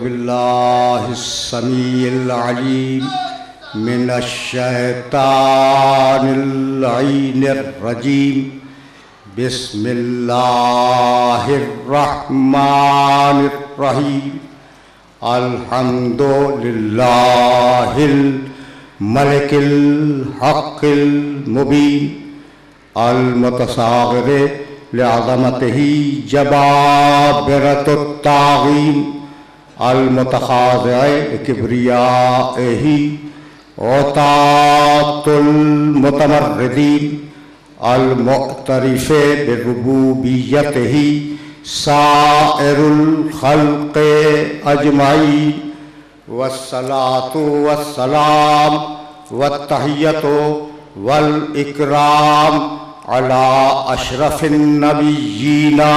बिल्लाहिस्समीइल अलीम मिनश्शैतानिर रजीम बिस्मिल्लाहिर्रहमानिर रहीम अल्हम्दुलिल्लाहिल मलिकिल हक़्क़िल मुबीन अल मुतसाग़िर लिअज़मतिही जबाबिरतुत ताग़ीन अल मुतखाज़िअ किब्रियाइही औतातुल मुतमर्रिदीन अल मुअतरिफ़ बिरुबूबियतिही साइरुल खल्क़ि अजमईन वस्सलातु वस्सलाम वत्तहियतु वल इकराम अला अशरफिन नबिय्यीना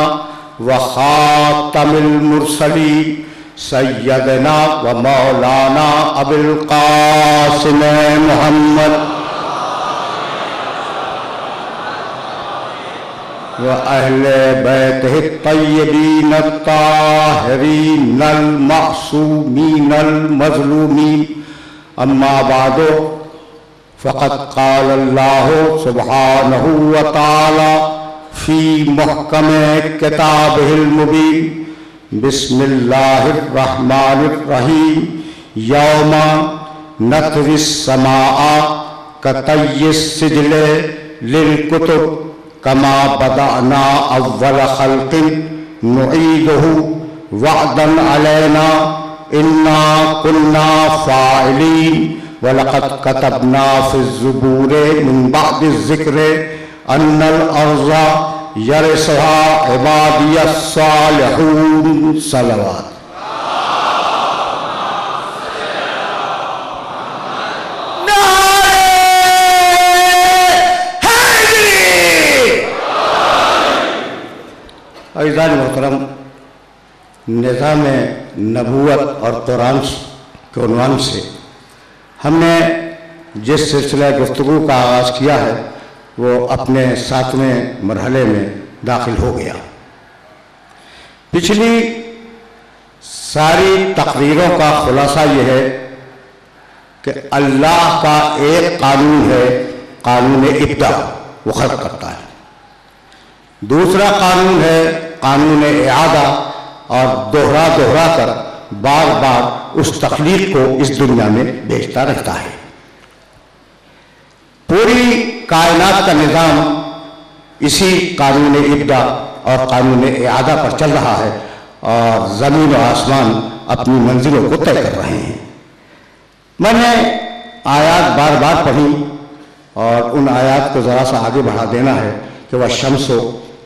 व खातमिल मुरसलीन सय्यदना व मौलाना अबुल क़ासिम मुहम्मद व अहले बैतिही तय्यबीन ताहिरीन अल मासूमीन अल मज़लूमीन अम्मा बादो फ़क़द क़ाल अल्लाहु सुब्हानहु व तआला फ़ी मुहकम किताबिहिल मुबीन बिस्मिल्लाहिर रहमानिर रहीम यौमा नत्विस समाअ कतय्यिस सिजले लिल कुतुब कमा बदअना अव्वल खल्क़िन नुईदुहु वअदन अलैना इन्ना कुन्ना फ़ाइलीन वलक़द कतबना फ़िज़्ज़ुबूर मिन बअदि ज़िक्र अन्नल अर्ज़ा यरिसुहा इबादियस सालिहून सलवात। अज़ीज़ान मोहतरम, निज़ाम नबूवत और कुरान के उन्वान से हमने जिस सिलसिला गुफ्तगू का आगाज़ किया है वो अपने 7वें मरहले में दाखिल हो गया। पिछली सारी तकरीरों का खुलासा ये है कि अल्लाह का एक कानून है, कानून इब्दा, वो खल्क़ करता है। दूसरा कानून है कानून इआदा, और दोहरा दोहरा कर बार बार उस तख्लीक को इस दुनिया में भेजता रहता है। पूरी कायनात का निज़ाम इसी कानून इब्दा और कानून इआदा पर चल रहा है और ज़मीन और आसमान अपनी मंजिलों को तय कर रहे हैं। मैंने आयात बार बार पढ़ी और उन आयात को ज़रा सा आगे बढ़ा देना है कि वह शम्सो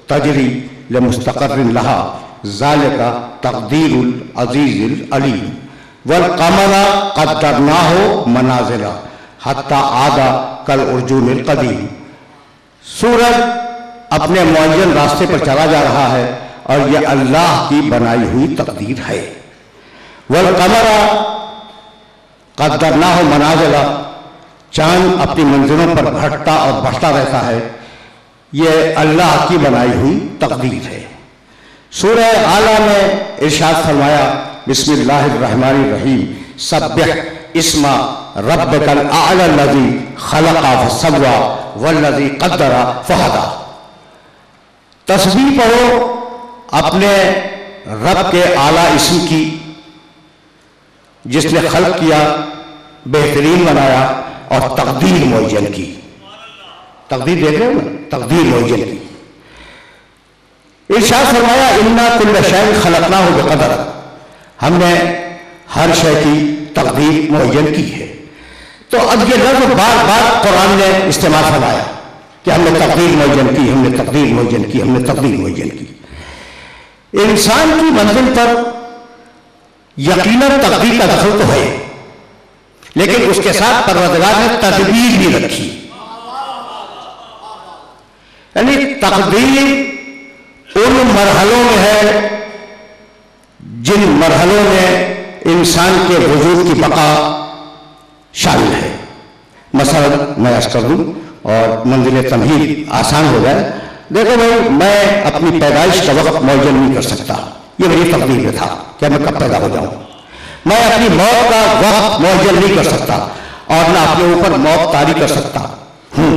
तजरी लिमुस्तक़र्रिन लहा ज़ालिका तक़दीरुल अज़ीज़िल अलीम वल क़मरा क़द्दरनाहु मनाज़िला हत्ता आदा कल उर्जूनिल क़दीम। सूरज अपने मुअय्यन रास्ते पर चला जा रहा है और यह अल्लाह की बनाई हुई तक़दीर है। वल क़मरा क़द्दरनाहु मनाज़िला, चाँद अपनी मंजिलों पर घटता और बढ़ता रहता है, यह अल्लाह की बनाई हुई तक़दीर है। सूरह आला में इरशाद फरमाया बिस्मिल्लाहिर्रहमानिर्रहीम सब्बिह इस्मा रब्बिकल आला लज़ी खलक़ा फसव्वा वल्लज़ी क़द्दरा फहदा। तस्बीह पढ़ो अपने रब के आला इस्म की, जिसने खल्क़ किया, बेहतरीन बनाया और तक़दीर मुअय्यन की। तक़दीर देख रहे हो ना, तक़दीर मुअय्यन की। इरशाद फरमाया इन्ना कुल्ल शैइन खलक़नाहु बिक़दर, हमने हर शय की तक़दीर मुअय्यन की है। तो अब ये लफ्ज़ बार बार कुरान ने इस्तेमाल फरमाया कि हमने तक़दीर मुअय्यन की, हमने तक़दीर मुअय्यन की, हमने तक़दीर मुअय्यन की। इंसान की मंजिल पर यकीनन तक़दीर का दखल तो है, लेकिन उसके साथ परवरदिगार ने तदबीर भी रखी। यानी तक़दीर उन मरहलों में है जिन मरहलों में इंसान के वजूद की बका शामिल है। मसलन मैं अर्ज़ कर दूं और मंजिल तमहीद आसान हो जाए। देखो भाई, मैं अपनी पैदाइश का वक्त मुअय्यन नहीं कर सकता, ये मेरी तक़दीर में था कि मैं कब पैदा हो जाऊं। मैं अपनी मौत का वक्त मुअज्जल नहीं कर सकता और ना अपने ऊपर मौत तारी कर सकता हूं।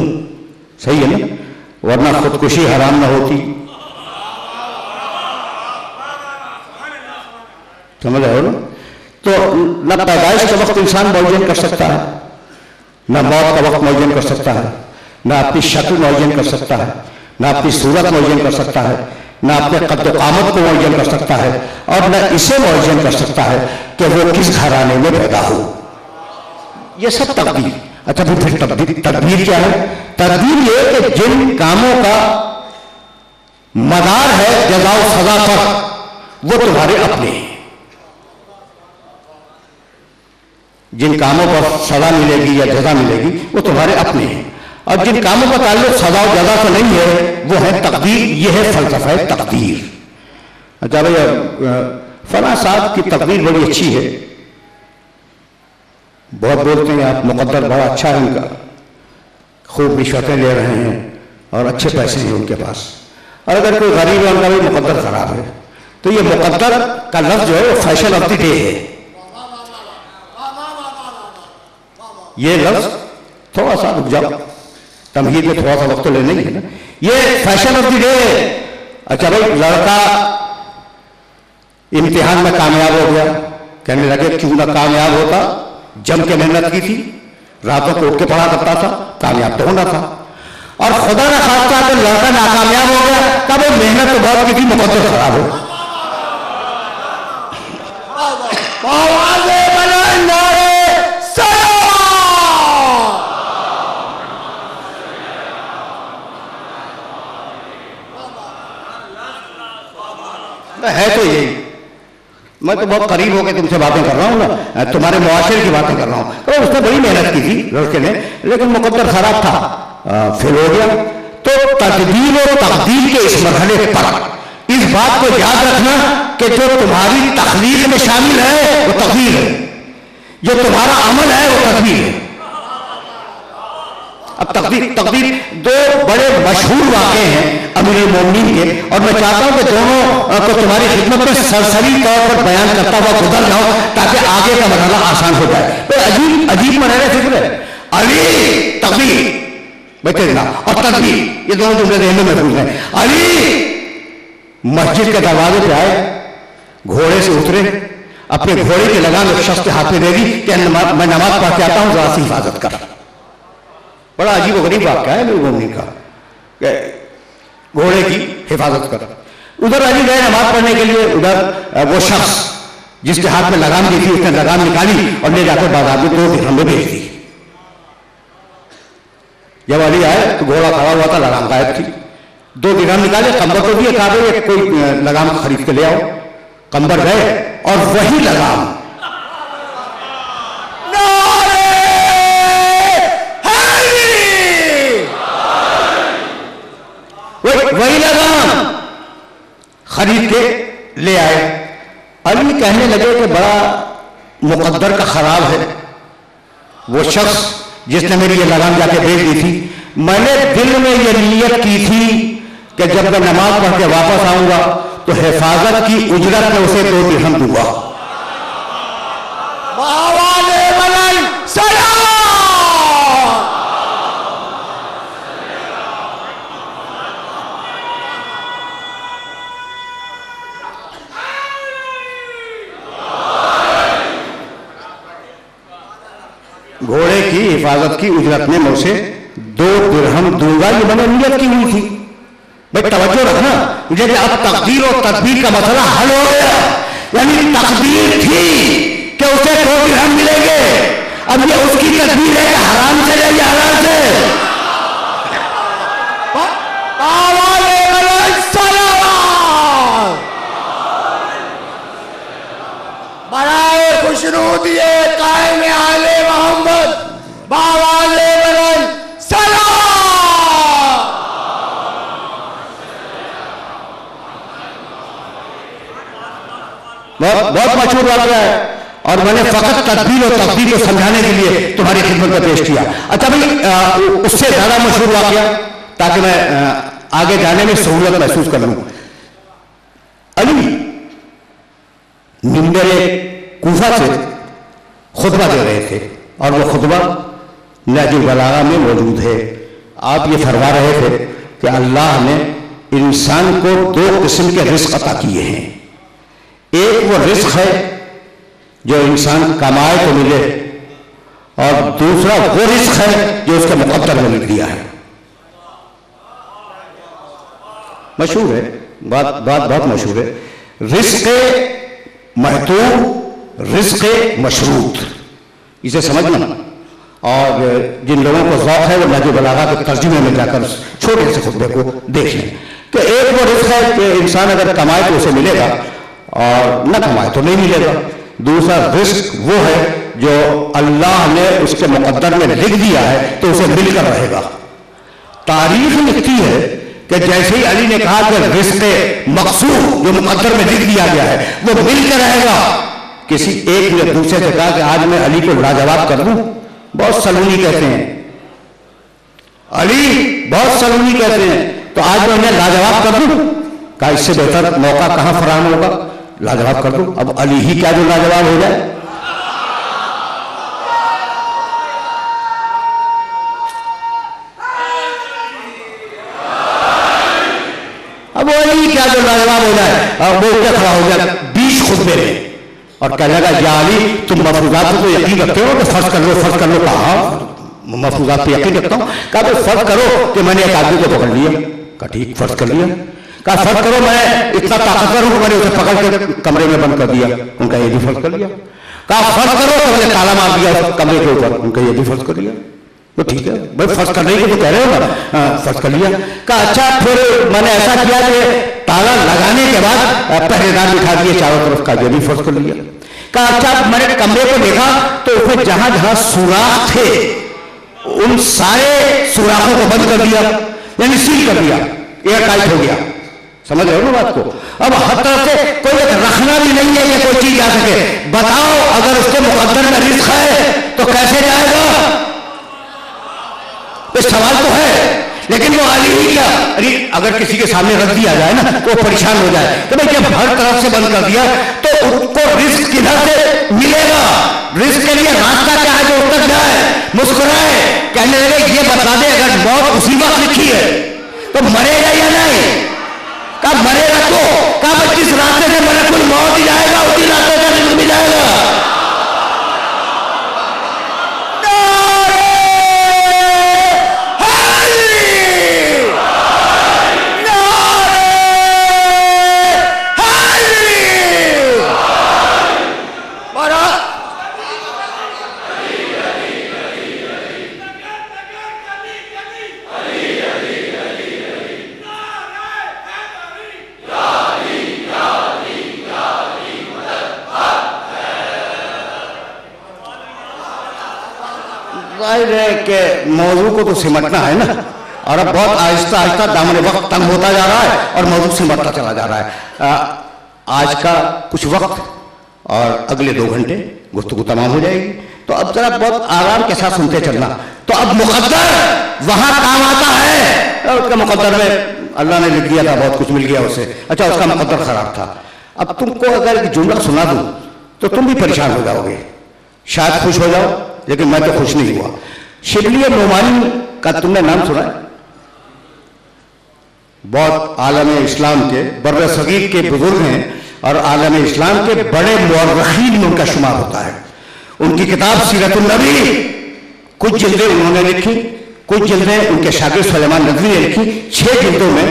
सही है ना? वरना खुदकुशी हराम ना होती। समझ रहे हो ना? तो न पैदाइश का वक्त इंसान मुअज्जल कर सकता है, न मौत का वक्त मुअज्जल कर सकता है, न अपनी शक्ल मुअज्जल कर सकता है, न अपनी सूरत मुअज्जल कर सकता है, न अपने कद्द कामत को मुअज्जल कर सकता है, और न इसे मुअज्जल कर सकता है कि वो किस घराने में पैदा हो। ये सब तकदीर। अच्छा फिर तकदीर क्या है? तकदीर ये कि जिन कामों का मदार है जज़ा और सजा पर, वो तुम्हारे अपने हैं। जिन कामों पर सजा मिलेगी या जजा मिलेगी वो तुम्हारे अपने हैं, और जिन कामों का ताल्लुक सजा और जजा से नहीं है वो है तकदीर। ये है फलसफा तकदीर। अच्छा भाई, फलां साहब की तकदीर बड़ी अच्छी है, बहुत बोलते हैं आप, मुकद्दर बड़ा अच्छा है उनका, खूब रिश्वतें ले रहे हैं और अच्छे पैसे हैं उनके पास। और अगर कोई गरीब है उनका भी मुकद्दर खराब है, तो ये मुकद्दर का लफ्ज जो है वो फैशन ऑफ द डे है। ये लफ्ज थोड़ा सा रुक जाओ, तमहीद में थोड़ा सा वक्त तो लेना ही है ना। ये फैशन ऑफ द डे है। अच्छा भाई, लड़का इम्तिहान में कामयाब हो गया, कहने लगे क्यों ना कामयाब होता, जम के मेहनत की थी, रातों को उठ के पढ़ा करता था, कामयाब तो होना था। और खुदा ना खास्ता अगर लड़का नाकामयाब हो गया, तब वो मेहनत तो बहुत की थी, मुकद्दर खराब हो। है तो यही। मैं तो बहुत करीब होकर तुमसे बातें कर रहा हूँ ना, तुम्हारे मुआशरे की बातें कर रहा हूँ। तो उसने बड़ी मेहनत की थी लड़के ने, लेकिन मुकद्दर खराब था, फेल हो गया। तो तकदीर और तकदीर के इस मरहले पर इस बात को याद रखना कि जो तुम्हारी तखलीक में शामिल है वो तकदीर है, जो तुम्हारा अमल है वो तकदीर है। अब तकदीर दो बड़े मशहूर वाक़े हैं अमीरुल मोमिनीन के, और मैं चाहता हूं कि दोनों को तुम्हारी खिदमत में सरसरी तौर पर बयान करता हुआ गुजर जाओ ताकि आगे का मरहला आसान हो जाए। तो अजीब अजीब मरहले फिक्र है। अली तकदीर बैठे ना, और तकदीर, ये दोनों जुमले रहने में भूल गए। अली मस्जिद के दरवाजे पे आए, घोड़े से उतरे, अपने घोड़े की लगाम एक शख्स के हाथ में दे दी कि मैं नमाज पढ़ के आता हूं, जरा सी हिफाजत कर। बड़ा अजीब और गरीब वाक़या है मोमिन का, घोड़े की हिफाजत कर। उधर अली गए नमाज पढ़ने के लिए, उधर वो शख्स जिसके हाथ में लगाम दी थी उसने लगाम निकाली और ले जाकर बाजार में 2 दिरहम में बेच दी। जब अली आए तो घोड़ा खड़ा हुआ था, लगाम गायब थी। 2 दिरहम निकाले, कंबर को दिए, कहा भाई कोई लगाम खरीद के ले आओ। कंबर गए और वही लगाम वही लगाम खरीद के ले आए। अली कहने लगे कि बड़ा मुकद्दर का खराब है वो शख्स जिसने मेरी ये लगाम जाके बेच दी थी। मैंने दिल में ये नियत की थी कि जब मैं नमाज पढ़ के वापस आऊंगा तो हिफाजत की उजरत में उसे 2 दिरहम दूंगा। घोड़े की हिफाजत की उजरत में मैं उसे 2 दिरहम दूंगा, ये मैंने नियत की हुई थी। भाई तवज्जो रखना, मुझे कि अब तकदीर और तदबीर का मसला हल हो गया। यानी तकदीर थी कि उसे 2 दिरहम मिलेंगे, अब ये उसकी तदबीर है कि हराम से या हलाल से। बड़ाए खुशनूदिए कायम आले मोहम्मद बावाले बलन सलाम। बहुत मशहूर वाक़या है और मैंने फकत तदबीर और तकदीर को समझाने के लिए तुम्हारी खिदमत में पेश किया। अच्छा भाई, उससे ज्यादा मशहूर वाक़या ताकि मैं आगे जाने में सहूलत महसूस कर लूं। अली मिंबर कूफा से खुतबा दे रहे थे और वो खुतबा नहजुल बलागा में मौजूद है। आप ये फरमा रहे थे कि अल्लाह ने इंसान को दो किस्म के रिस्क अता किए हैं। एक वो रिस्क है जो इंसान कमाए तो मिले, और दूसरा वो रिस्क है जो उसके मुकद्दर में लिख दिया है। मशहूर है बात बहुत मशहूर है। रिस्क महतूब, रिस्क मशरूत, इसे समझना। और जिन लोगों को ज़ौक़ है वो नहजुल बलागा के तर्जुमे में जाकर छोटे से खुतबे को देख लें कि एक वो रिस्क है कि इंसान अगर कमाए तो उसे मिलेगा और न कमाए तो नहीं मिलेगा। दूसरा रिस्क वो है जो अल्लाह ने उसके मुकद्दर में लिख दिया है तो उसे मिलकर रहेगा। तारीख लिखती है कि जैसे ही अली ने कहा कि रिस्क मकसूद जो मुकद्दर में लिख दिया गया है वो मिलकर रहेगा, किसी एक ने दूसरे से कहा कि आज मैं अली को लाजवाब कर दूं। बहुत सलूनी कहते हैं, अली बहुत सलूनी कहते हैं, तो आज मैं उन्हें लाजवाब कर दूं। कहा इससे बेहतर मौका कहां फराहम होगा, लाजवाब कर दूं। अब अली ही क्या जो लाजवाब हो जाए। अब वो अली क्या जो लाजवाब हो जाए और वो क्या खड़ा हो गया 20 खुतबे में और कहने लगा या अली तुम मफरूजात को तो यकीन रखते हो कि फर्ज कर लो। कहा मफरूजात पे यकीन रखता हूं। कहा तो फर्ज करो कि मैंने एक आदमी को पकड़ लिया। कहा ठीक फर्ज कर लिया। कहा फर्ज करो मैं इतना ताकतवर हूं कि मैंने उसे पकड़ के कमरे में बंद कर दिया। उनका ये भी फर्ज कर लिया। कहा फर्ज करो तो मैंने ताला मार दिया कमरे के ऊपर। उनका ये भी फर्ज कर लिया। तो ठीक है भाई फर्ज करने को तो कह रहे हो ना, फर्ज कर लिया। कहा अच्छा फिर मैंने ऐसा किया कि ताला लगाने के बाद पहरेदार बिठा दिए चारों तरफ। का ये भी फर्ज कर लिया। कहा अच्छा मैंने कमरे को देखा तो उसमें जहां जहां सुराख थे उन सारे सुराखों को बंद कर दिया, यानी सील कर दिया, एयर टाइट हो गया। समझ रहे हो ना बात को। अब हर तरफ से कोई रखना भी नहीं है कि कोई चीज जा सके। बताओ अगर उसके मुकद्दर में रिस्क है तो कैसे जाएगा, तो सवाल तो है। लेकिन वो अली ही क्या, अरे अगर किसी के सामने रख दिया जाए ना तो वो परेशान हो जाए। तो भाई जब हर तरफ से बंद कर दिया तो उसको रिस्क किधर से मिलेगा। रिस्क के लिए रास्ता क्या है जो उतर जाए, मुस्कुराए, कहने लगे ये बता दे अगर मौत उसी वक्त लिखी है तो मरेगा या नहीं। कब मरेगा तो कब जिस रास्ते से मलकुल मौत ही जाएगा उसी रास्ते से रिस्क भी जाएगा। जाहिर है कि मौजू को तो सिमटना है ना, और अब बहुत आहिस्ता आहिस्ता दामन वक्त तंग होता जा रहा है और मौजू सिमटता चला जा रहा है। आज का कुछ वक्त और अगले 2 घंटे गुफ्तगू तमाम हो जाएगी, तो अब जरा बहुत आराम के साथ सुनते चलना। तो अब मुकद्दर वहां काम आता है। उसका मुकद्दर में अल्लाह ने लिख दिया था, बहुत कुछ मिल गया उसे। अच्छा उसका मुकद्दर खराब था। अब तुमको अगर जुमला सुना दूं तो तुम भी परेशान हो जाओगे, शायद खुश हो जाओ, लेकिन मैं तो खुश नहीं हुआ। शिबली नोमानी का तुमने नाम सुना है? बहुत आलम इस्लाम के बर्र सगीर के बुजुर्ग हैं और आलम इस्लाम के बड़े मुअर्रिखीन में उनका शुमार होता है। उनकी किताब सीरतुन नबी कुछ जिल्दें उन्होंने लिखी, कुछ जिल्दें उनके शागिर्द सुलेमान नदवी ने लिखी। 6 जिल्दों में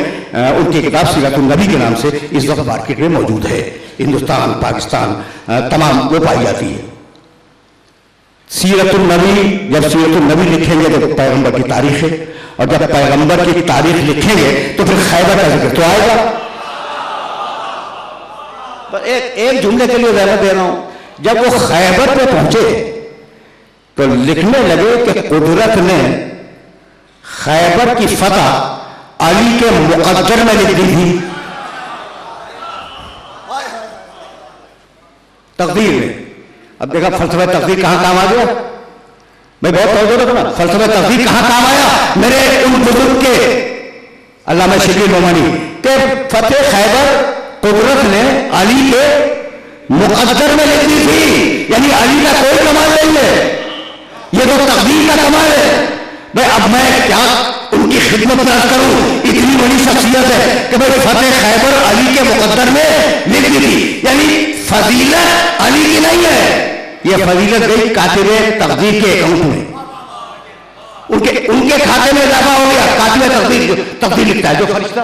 उनकी किताब सीरतुन नबी के नाम से इस वक्त मार्केट में मौजूद है। हिंदुस्तान पाकिस्तान तमाम वो पाई जाती है। सीरतुन नबी, जब सीरतुन नबी लिखेंगे तो पैगंबर की तारीख है, और जब पैगंबर की तारीख लिखेंगे तो फिर खैबर का जिक्र तो आएगा। एक जुमले के लिए ज़्यादा दे रहा हूं। जब वो खैबर पे पहुंचे तो लिखने लगे कि कुदरत ने खैबर की फतह अली के मुकद्दर में लिख दी थी, तकदीर में। अब देखा फलसफा तकदीर कहां काम आ गया। मैं बहुत तवज्जो रखना, फलसफा तकदीर कहां काम आया मेरे उन बुजुर्ग के अल्लामा शिबली नोमानी के फतेह खैबर कुदरत ने अली के मुकद्दर में लिख दी थी, यानी अली का कोई कमाल नहीं है, ये तो तकदीर का कमाल है। भाई अब मैं क्या उनकी खिदमत में अर्ज करूं, इतनी बड़ी शख्सियत है कि भाई फतेह खैबर अली के मुकद्दर में लिख दी थी, यानी फजीलत अली की नहीं है, ये फजीलत गई कातिबे तकदीर के अकाउंट में, उनके खाते में इजाफा हो गया। कातिबे तकदीर लिखता है जो फरिश्ता।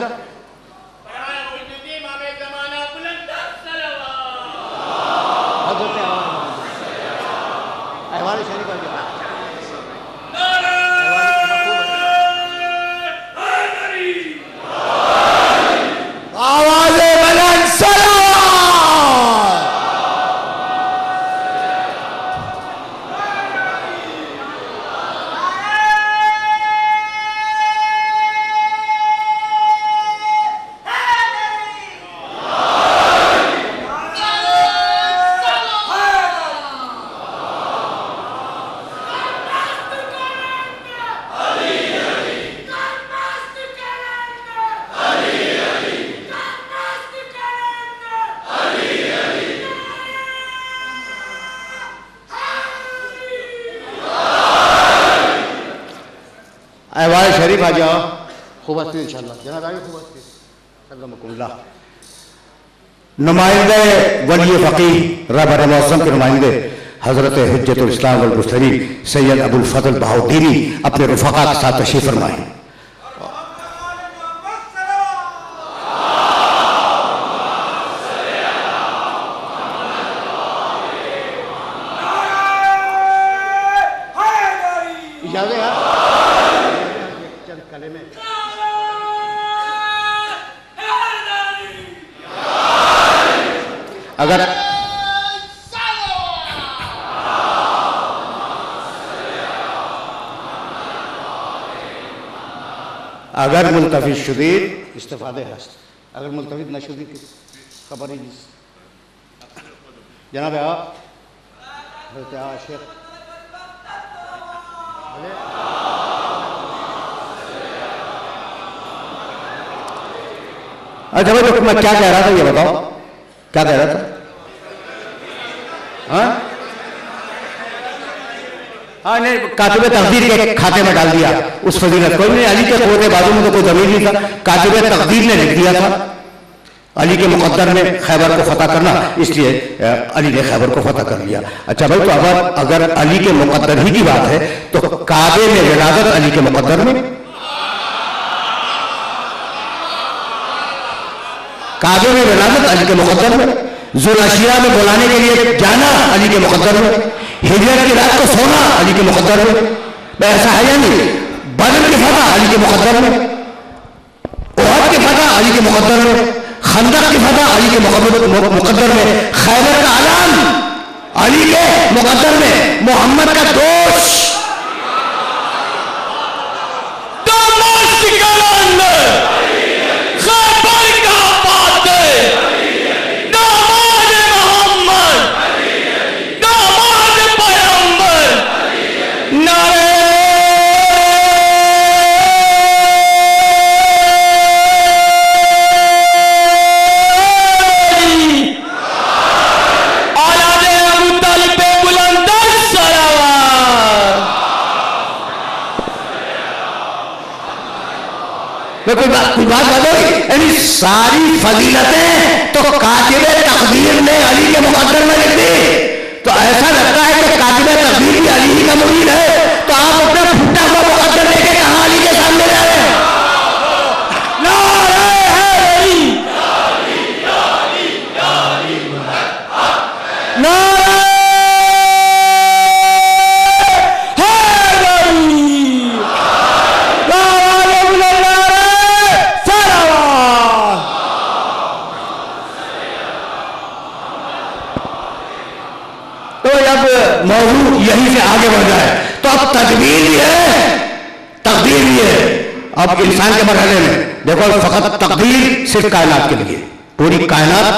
अहवाल शरीफ आ जाओ, खूब हस्ती इंशाअल्लाह। जनाब आगे खूब हस्ती सल्लल्लाहु। नुमाइंदे वली फ़कीह रहबर मौसम के नुमाइंदे हजरत हुज्जतुल इस्लाम वल मुरसलीन सैयद अबुल फजल बहाउद्दीनी अपने रुफ़क़ा के साथ तशरीफ़ फरमाए। अगर मुल्तफिद शुदीर इस्तिफादे हस्त, अगर मुल्तफिद न शुदीर की खबर ही जनाब शेख अच्छा भाई, तो मैं क्या कह रहा था ये बताओ, क्या कह रहा था? हाँ हाँ, नहीं, कातिबे तकदीर के खाते में डाल दिया उस फजीलत को। नहीं, अली के पोते बाजू में तो कोई जमीन नहीं था, कातिबे तकदीर ने लिख दिया था अली के मुकद्दर में खैबर को फतह करना, इसलिए अली ने खैबर को फतह कर लिया। अच्छा भाई, तो अगर अली के मुकद्दर ही की बात है तो काबे में विलादत अली के मुकद्दर में, काबे में विलादत अली के मुकद्दर में, जुलअशिया में बुलाने के लिए जाना अली के मुकद्दर में, हिजरत की रात को सोना अली के मुकद्दर में, ऐसा है या नहीं? बदर की फतह अली के मुकद्दर में, उहद की फतह अली के मुकद्दर में, खंदक की फतह अली के मुकद्दर में, खैबर का ऐलान अली के मुकद्दर में, मोहम्मद का दोष कोई बात यानी सारी फजीलतें तो कातिबे तकदीर ने अली के मुकद्दर में लिख दी। तो ऐसा लगता है कि कातिबे तकदीर भी अली ही का मुरीद है, तो आप अपना फूटा हुआ मुकद्दर लेके कहां अली के सामने जा रहे हैं? मौजूद यहीं से आगे बढ़ जाए तो अब तदबीर भी है, तकदीर भी है। अब इंसान के मरहले में देखो, फकत तकदीर सिर्फ कायनात के लिए, पूरी कायनात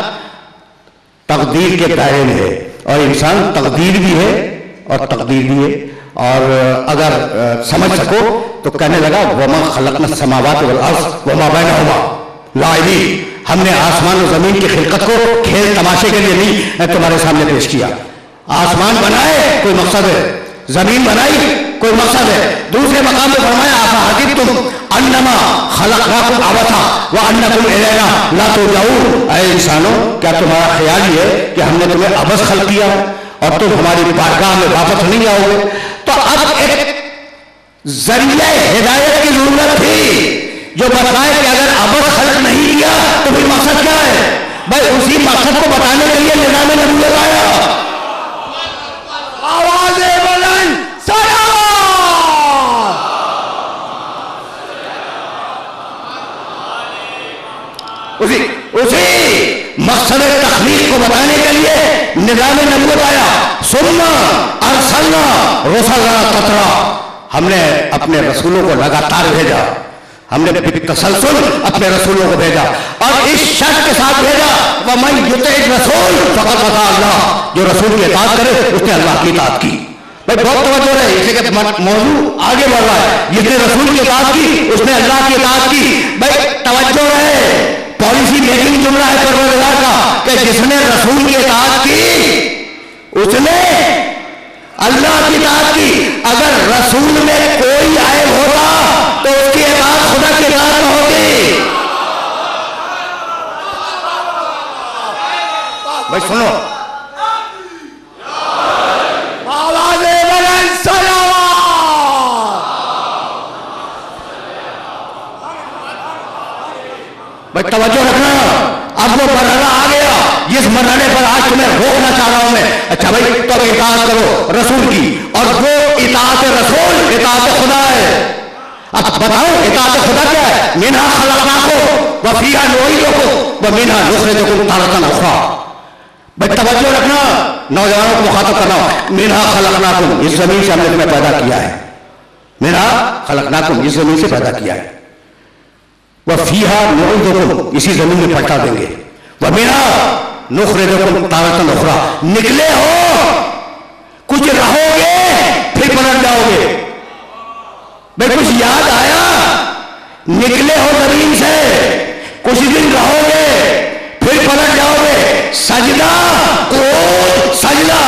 तकदीर के दायरे में है, और इंसान तकदीर भी है और तकदीर भी है। और अगर समझ सको तो कहने लगा वमा खलकना समावात वल अर्ज़ वमा बैनहुमा लाइबीन, हमने आसमान और जमीन की खिलकत को खेल तमाशे के लिए नहीं तुम्हारे सामने पेश किया। आसमान बनाए कोई मकसद है, जमीन बनाई कोई मकसद है। दूसरे मकाम में फरमाया आफा तुम अन्नमा खलक़नाकुम अबसा व अन्नकुम इलैना ला तुरजऊन। ऐ इंसानों, क्या तुम्हारा ख्याल ये है कि हमने तुम्हें अबस खल्क किया और तुम हमारी बारगाह में वापस नहीं आओगे? तो अब एक जरिया हिदायत की जरूरत थी जो बताए कि अगर अबस खल्क नहीं किया तो फिर मकसद क्या है। भाई उसी मकसद को बताने के लिए निज़ाम नबूवत आया। आवाज़े बुलंद सलावत। उसी मकसद तख्लीक को बताने के लिए निज़ाम नबूवत आया। सुन्ना अरसलना रुसलना ततरा, हमने अपने रसूलों को लगातार भेजा, हमने तसलसल अपने रसूलों को भेजा और इस शर्त के साथ भेजा वमन युतिअ रसूल फक़द अता अल्लाह, जो रसूल की इताअत करे उसने अल्लाह की इताअत की। भाई बहुत तवज्जो है, इसलिए मौजू आगे बढ़ रहा है। जिसने रसूल की इताअत की उसने अल्लाह की इताअत की। भाई तवज्जो है, पॉलिसी मेकिंग जुमला है परवरदिगार का कि जिसने रसूल की इताअत की उसने अल्लाह की इताअत की। अगर रसूल में कोई ऐब होता तो उसकी इताअत खुदा की इताअत में होती। भाई सुनो, आवाज़े बुलंद सलावत। भाई तवज्जो रखना, अब वो मरहला आ गया जिस मरहले पर आज तुम्हें रोकना चाह रहा हूं मैं। अच्छा भाई, तो अब इताअत करो रसूल की, और वो इताअत रसूल इताअत खुदा है। अब बताओ इताअत खुदा क्या है? मिन्हा खलक़नाकुम व फ़ीहा नुईदुकुम व मिन्हा नुख़रिजुकुम तारतन उख़रा। भाई तवज्जो रखना, नौजवानों को मुखातब करना। मिन्हा खलक़नाकुम, इस जमीन से हमने तुम्हें पैदा किया है। मिन्हा खलक़नाकुम, इस जमीन से पैदा किया है। व फ़ीहा नुईदुकुम, इसी जमीन में पलटा देंगे। व मिन्हा नुख़रिजुकुम तारतन उख़रा, निकले हो कुछ रहोगे फिर पलट जाओगे। भाई कुछ याद आया, निकले हो जमीन से, कुछ दिन रहोगे फिर पलट जाओगे। सजदा कूद सजदा।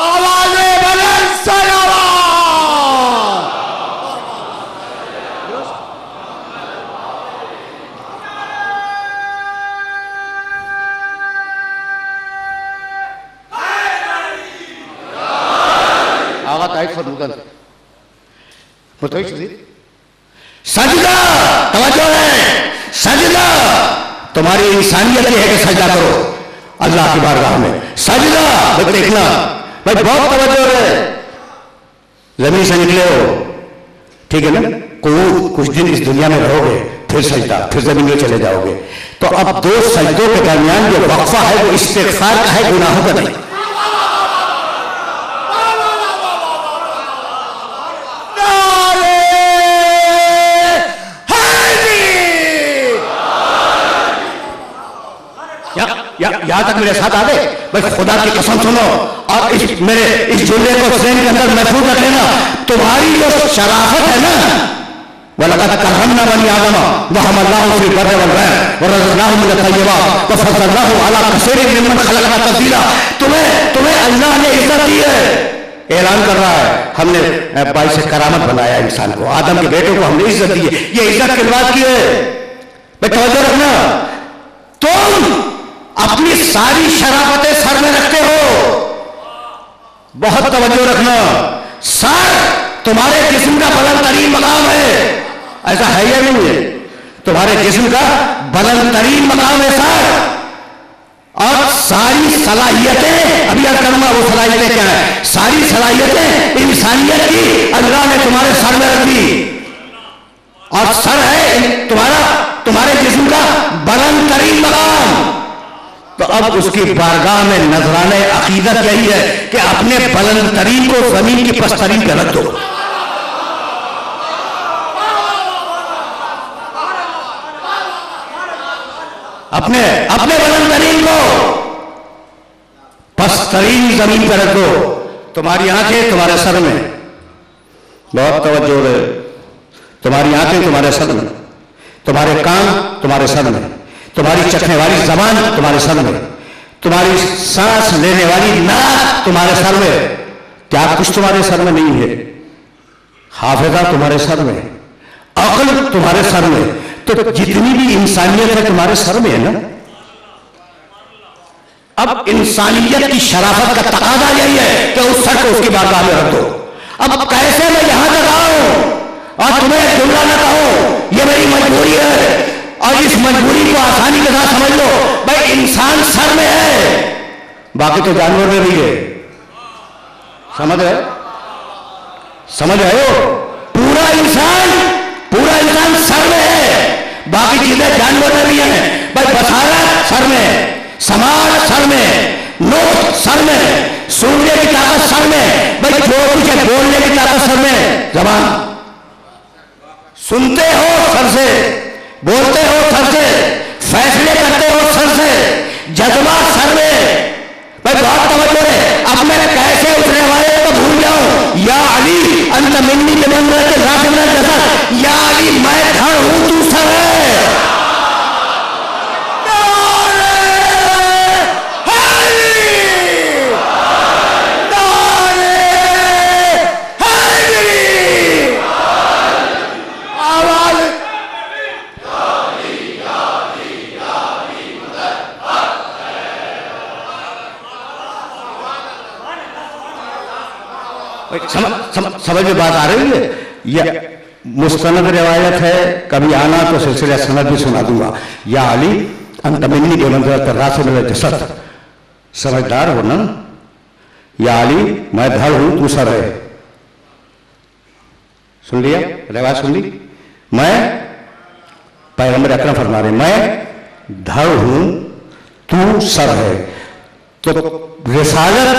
आवाज़े बुलंद सलावत। सजदा, तवज्जो है, सजदा। तुम्हारी इंसानियत ये है कि सजदा करो अल्लाह की बारगाह में। सजदा भाई देखना, भाई बहुत तवज्जो है। जमीन से निकले हो, ठीक है ना, कुछ दिन इस दुनिया में रहोगे फिर सजदा, फिर जमीन में चले जाओगे। तो अब दो सजदों के दरमियान जो वक्फा है वो इस्तिग़फ़ार का है, गुनाहों का नहीं। यहां तक मेरे साथ आ गए। भाई खुदा की कसम सुनो और मेरे इस जुमले को ज़हन के अंदर महफूज रख लेना। तुम्हारी जो शराफत है ना, वलक़द कररमना बनी आदम व हमलनाहुम फ़िल बर्रि वल बहर व रज़क़नाहुम मिनत तय्यबात व फ़ज़्ज़लनाहुम अला कसीरिन मिम्मन ख़लक़ना तफ़ज़ीला। तुम्हें अल्लाह ने इज्जत दी है। ऐलान कर रहा है, हमने बाइस से करामत बनाया इंसान को, आदम के बेटे को हमने इज्जत दी है। ये इज्जत किस बात की है? भाई तवज्जो रखना, तुम अपनी सारी शराफतें सर में रखते हो। बहुत तवज्जो रखना, सर तुम्हारे जिस्म का बुलंद तरीन मकाम है, ऐसा है या नहीं है? तुम्हारे जिस्म का बुलंद तरीन मकाम है सर, और सारी सलाहियतें, अभी अर्ज करूंगा वो सलाहियतें क्या है। सारी सलाहियतें इंसानियत की अल्लाह ने तुम्हारे सर में रख दी, और सर है तुम्हारे जिस्म का बुलंद तरीन मकाम। तो अब उसकी बारगाह में नजराने अकीदत यही है कि अपने बुलंद तरीन को जमीन की पस्तरीन पे रख दो। अपने बुलंद तरीन को पस्तरीन जमीन पे रख दो। तुम्हारी आंखें तुम्हारे सर में, बहुत तवज्जो है, तुम्हारी आंखें तुम्हारे सर में, तुम्हारे कान तुम्हारे सर में, तुम्हारी चखने वाली जबान तुम्हारे सर में, तुम्हारी सांस लेने वाली नाक तुम्हारे सर में। क्या कुछ तुम्हारे सर में नहीं है? हाफिजा तुम्हारे सर में, अक्ल तुम्हारे सर में, तो जितनी भी इंसानियत है तुम्हारे सर में है ना। अब इंसानियत की शराफत का तकाजा यही है कि उस सर को उसकी बारगाह में रख दो। अब कैसे मैं यहां तक आऊं और तुम्हें जुमला न कहो, यह मेरी मजबूरी है। और इस मजबूरी को आसानी के साथ समझ लो, भाई इंसान सर में है, बाकी तो जानवर में भी है। समझ रहे हो? पूरा इंसान सर में है, बाकी चीजें जानवर में भी है। भाई बसारत सर में, समाज सर में, नोट सर में, सुनने की ताकत सर में, भाई जो कुछ है बोलने की ताकत सर में, जबान सुनते हो सर से, बोलते हो सर से, फैसले करते हो सर से, जज्बा सर में। भाई बहुत तवज्जो है। अब मैंने कैसे उठने वाले तो भूल जाऊं। या अली अंत मिन्नी के मंदिर के रात में जैसा, या अली मैं धड़ हूं तू सर है। समझ में बात आ रही है? यह मुस्तनद रिवायत है, कभी आना तो सिलसिला सनद भी सुना दूंगा। या अली अंत मिन्नी के मंदिर रात से मेरे जसद, समझदार हो ना। या अली मैं धड़ हूं तू सर है। सुन लिया? रिवायत सुन ली? मैं पैगंबर अकरम फरमा रहे, मैं धड़ हूं तू सर है। तो रिसालत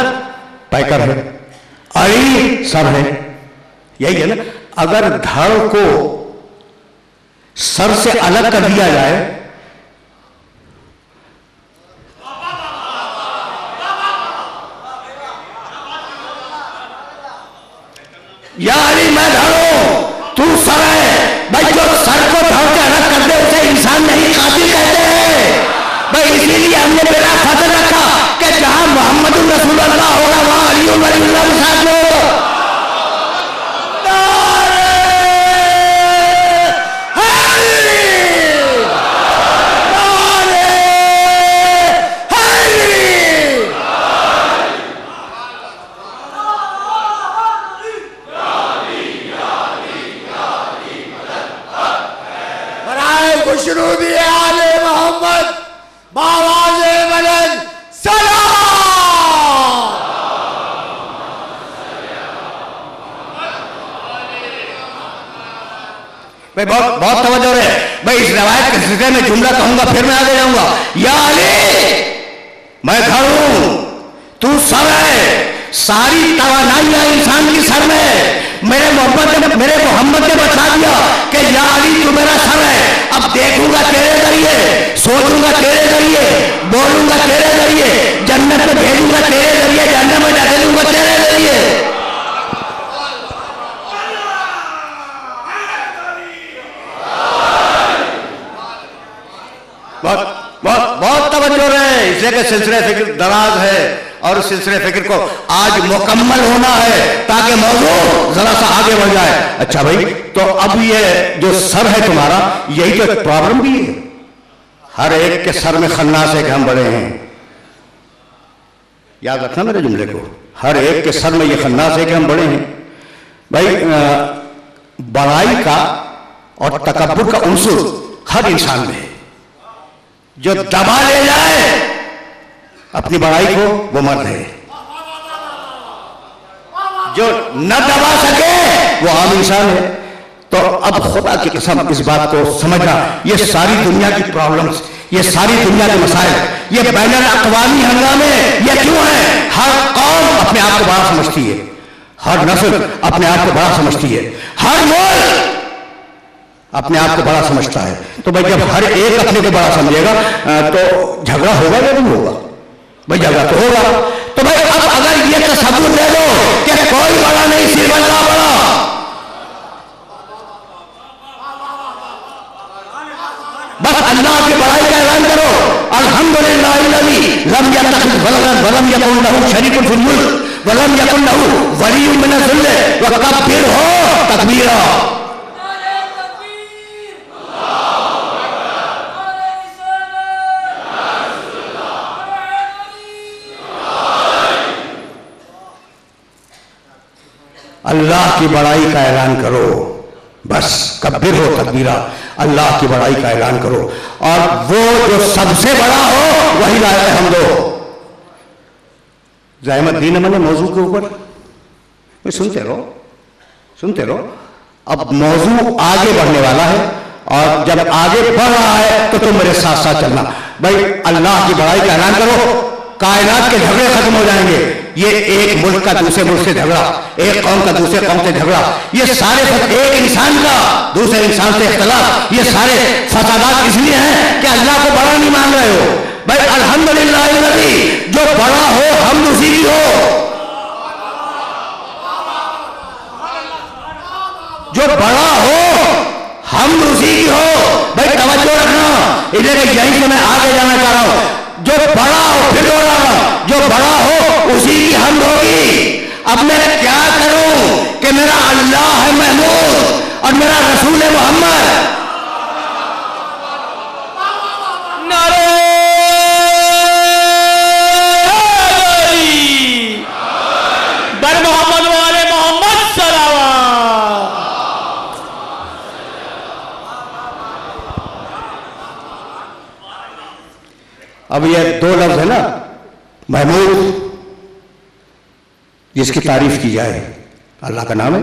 पैकर है, अली सर है, यही है ना। अगर धड़ को सर से अलग कर दिया जाए, या अली मैं धड़ हूं तू सर है। भाई जो सर को धड़ से अलग कर दे उसे इंसान नहीं कातिल कहते हैं। भाई इसीलिए हमने मेरा फजल रखा कि जहां मोहम्मद रसूलुल्लाह होगा वहां अली वलीउल्लाह के साथ में होगा। खुशरूदी आले मोहम्मद बावाज़े बुलंद सलाम। भाई बहुत तवज्जो है। भाई इस रवायत के सिलसिले में जुमला कहूंगा फिर मैं आगे जाऊंगा। या अली मैं धड़ हूं तू सर है। सारी तवानाइयां इंसान की सर में। मेरे मोहम्मद ने बता दिया कि या अली तू मेरा सर है। अब देखूंगा तेरे जरिए, सोचूंगा तेरे जरिए, बोलूंगा तेरे जरिए, जन्नत में भेजूंगा तेरे जरिए, जन्नत में डालूंगा तेरे जरिए। बहुत तवज्जो रहे, इसलिए कि सिलसिले फिक्र दराज है और उस सिलसिले फिक्र को आज मुकम्मल होना है ताकि मौजूद जरा सा आगे बढ़ जाए। अच्छा भाई, तो अब ये जो सर है तुम्हारा, यही तो एक प्रॉब्लम भी है। हर एक के सर में खन्नास है कि हम बड़े हैं। याद रखना मेरे जुमले को, हर एक के सर में ये खन्नास है कि हम बड़े हैं। भाई बड़ाई का और तकब्बुर का उन्सुर हर इंसान में है। जो दबा ले जाए अपनी बड़ाई को वो मर्द है, जो न दबा सके वो आम इंसान है। तो अब खुदा की कसम इस बात को समझना, ये सारी दुनिया की प्रॉब्लम्स, ये सारी दुनिया के मसाइल, ये बैनुल अक़वामी हंगामे ये क्यों है? हर कौम अपने आप को बड़ा समझती है, हर नस्ल अपने आप को बड़ा समझती है, हर मुल्क अपने आप को बड़ा समझता है। तो भाई जब हर एक अपने को बड़ा समझेगा तो झगड़ा होगा या नहीं होगा? भाई झगड़ा तो होगा। तो भाई अब अगर ये तसव्वुर दे दो कि कोई बड़ा नहीं सिर्फ अल्लाह बड़ा, अल्हम्दुलिल्लाहिल्लज़ी लम यत्तखिज़ वलदन वलम यकुन लहू शरीकुन फिल मुल्क वलम यकुन लहू वलिय्युम मिनज़ ज़िल्ल वकब्बिरहू तकबीरा। अल्लाह की बड़ाई का ऐलान करो, बस कब्बिर हो तकबीरा, अल्लाह की बड़ाई का ऐलान करो। और वो जो सबसे बड़ा हो वही लायक हमद हो। ज़हमत दी न मैंने मौजू के ऊपर, सुनते रहो। अब मौजू आगे बढ़ने वाला है और जब आगे बढ़ रहा है तो तुम मेरे साथ साथ चलना। भाई अल्लाह की बड़ाई का ऐलान करो, कायनात के झगड़े खत्म हो जाएंगे। ये एक मुल्क का दूसरे मुल्क से झगड़ा, एक कौम का दूसरे कौम से झगड़ा, ये सारे एक इंसान का दूसरे इंसान से इख्तिलाफ, ये सारे फसादात इसलिए हैं कि अल्लाह को बड़ा नहीं मान रहे हो। भाई अल्हम्दुलिल्लाहिल्लज़ी, जो बड़ा हो हम उसी की हो, जो बड़ा हो हम उसी की हो। भाई तवज्जो रखना, इसलिए यहीं से मैं आगे जाना चाह रहा हूं। जो बड़ा हो, फिर हो रहा जो बड़ा हो उसी की हमद होगी। अब मैं क्या करूं कि मेरा अल्लाह है महमूद और मेरा रसूल है मोहम्मद। बर मोहम्मद वाले मोहम्मद सलावत। अब ये दो लफ्ज है ना, महमूद जिसकी तारीफ की जाए, अल्लाह का नाम है।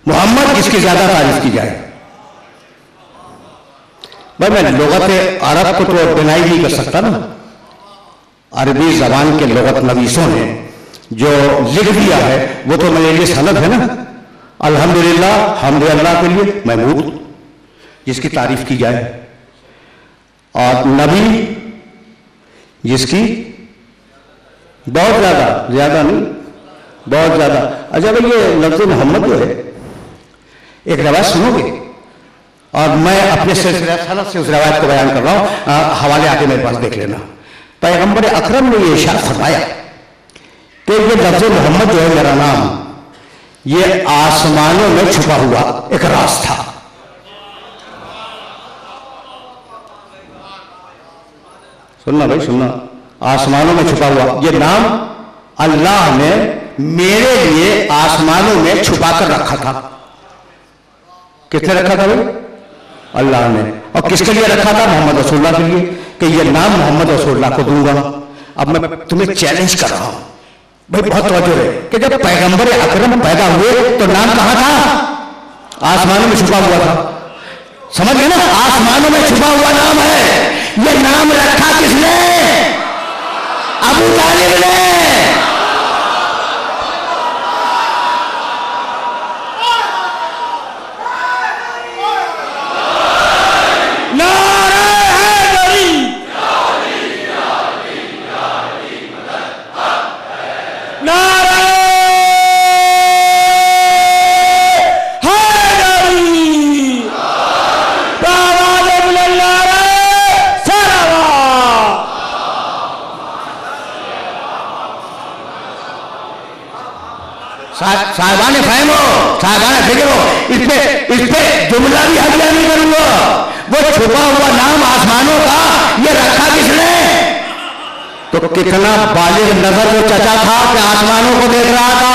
मोहम्मद जिसकी ज्यादा तारीफ की जाए। भाई मैं लुगत अरब को तो डिनाई नहीं कर सकता ना। अरबी जबान के लुगत नवीसों ने जो लिख दिया है वो तो मेरे लिए सनद है ना। अल्हम्दुलिल्लाह, हमद अल्लाह के लिए, महमूद जिसकी तारीफ की जाए, और नबी जिसकी बहुत ज्यादा नहीं, बहुत ज्यादा। अच्छा भाई ये लफ्ज़ मोहम्मद जो है, एक रवायत सुनोगे और मैं अपने सिलसिला सनद से उस रवायत को बयान कर रहा हूं, हवाले आगे मेरे पास देख लेना। पैगंबर अकरम ने ये इरशाद फरमाया कि ये लफ्ज़ मोहम्मद जो है मेरा नाम, ये आसमानों में छुपा हुआ एक राज था। सुनना भाई सुनना, आसमानों में छुपा हुआ ये नाम अल्लाह ने मेरे लिए आसमानों में छुपा कर रखा था। किसने रखा था भाई? अल्लाह ने। और किसके लिए रखा था? मोहम्मद रसूलुल्लाह के लिए, कि ये नाम मोहम्मद रसूलुल्लाह को दूंगा। अब मैं तुम्हें चैलेंज कर रहा हूं भाई, बहुत तवज्जो है कि जब पैगंबर अकरम पैदा हुए तो नाम कहां था? आसमानों में छुपा हुआ था। समझ गए ना? आसमानों में छुपा हुआ नाम है। ये नाम रखा किसने? अबू तालिब ने। साहिबान फहम हो, साहिबान फिक्र हो, इस पे जुमला भी हदिया नहीं करूंगा। वो छुपा हुआ नाम आसमानों का ये रखा किसने? तो कितना बालिग नजर वो चचा था कि आसमानों को देख रहा था।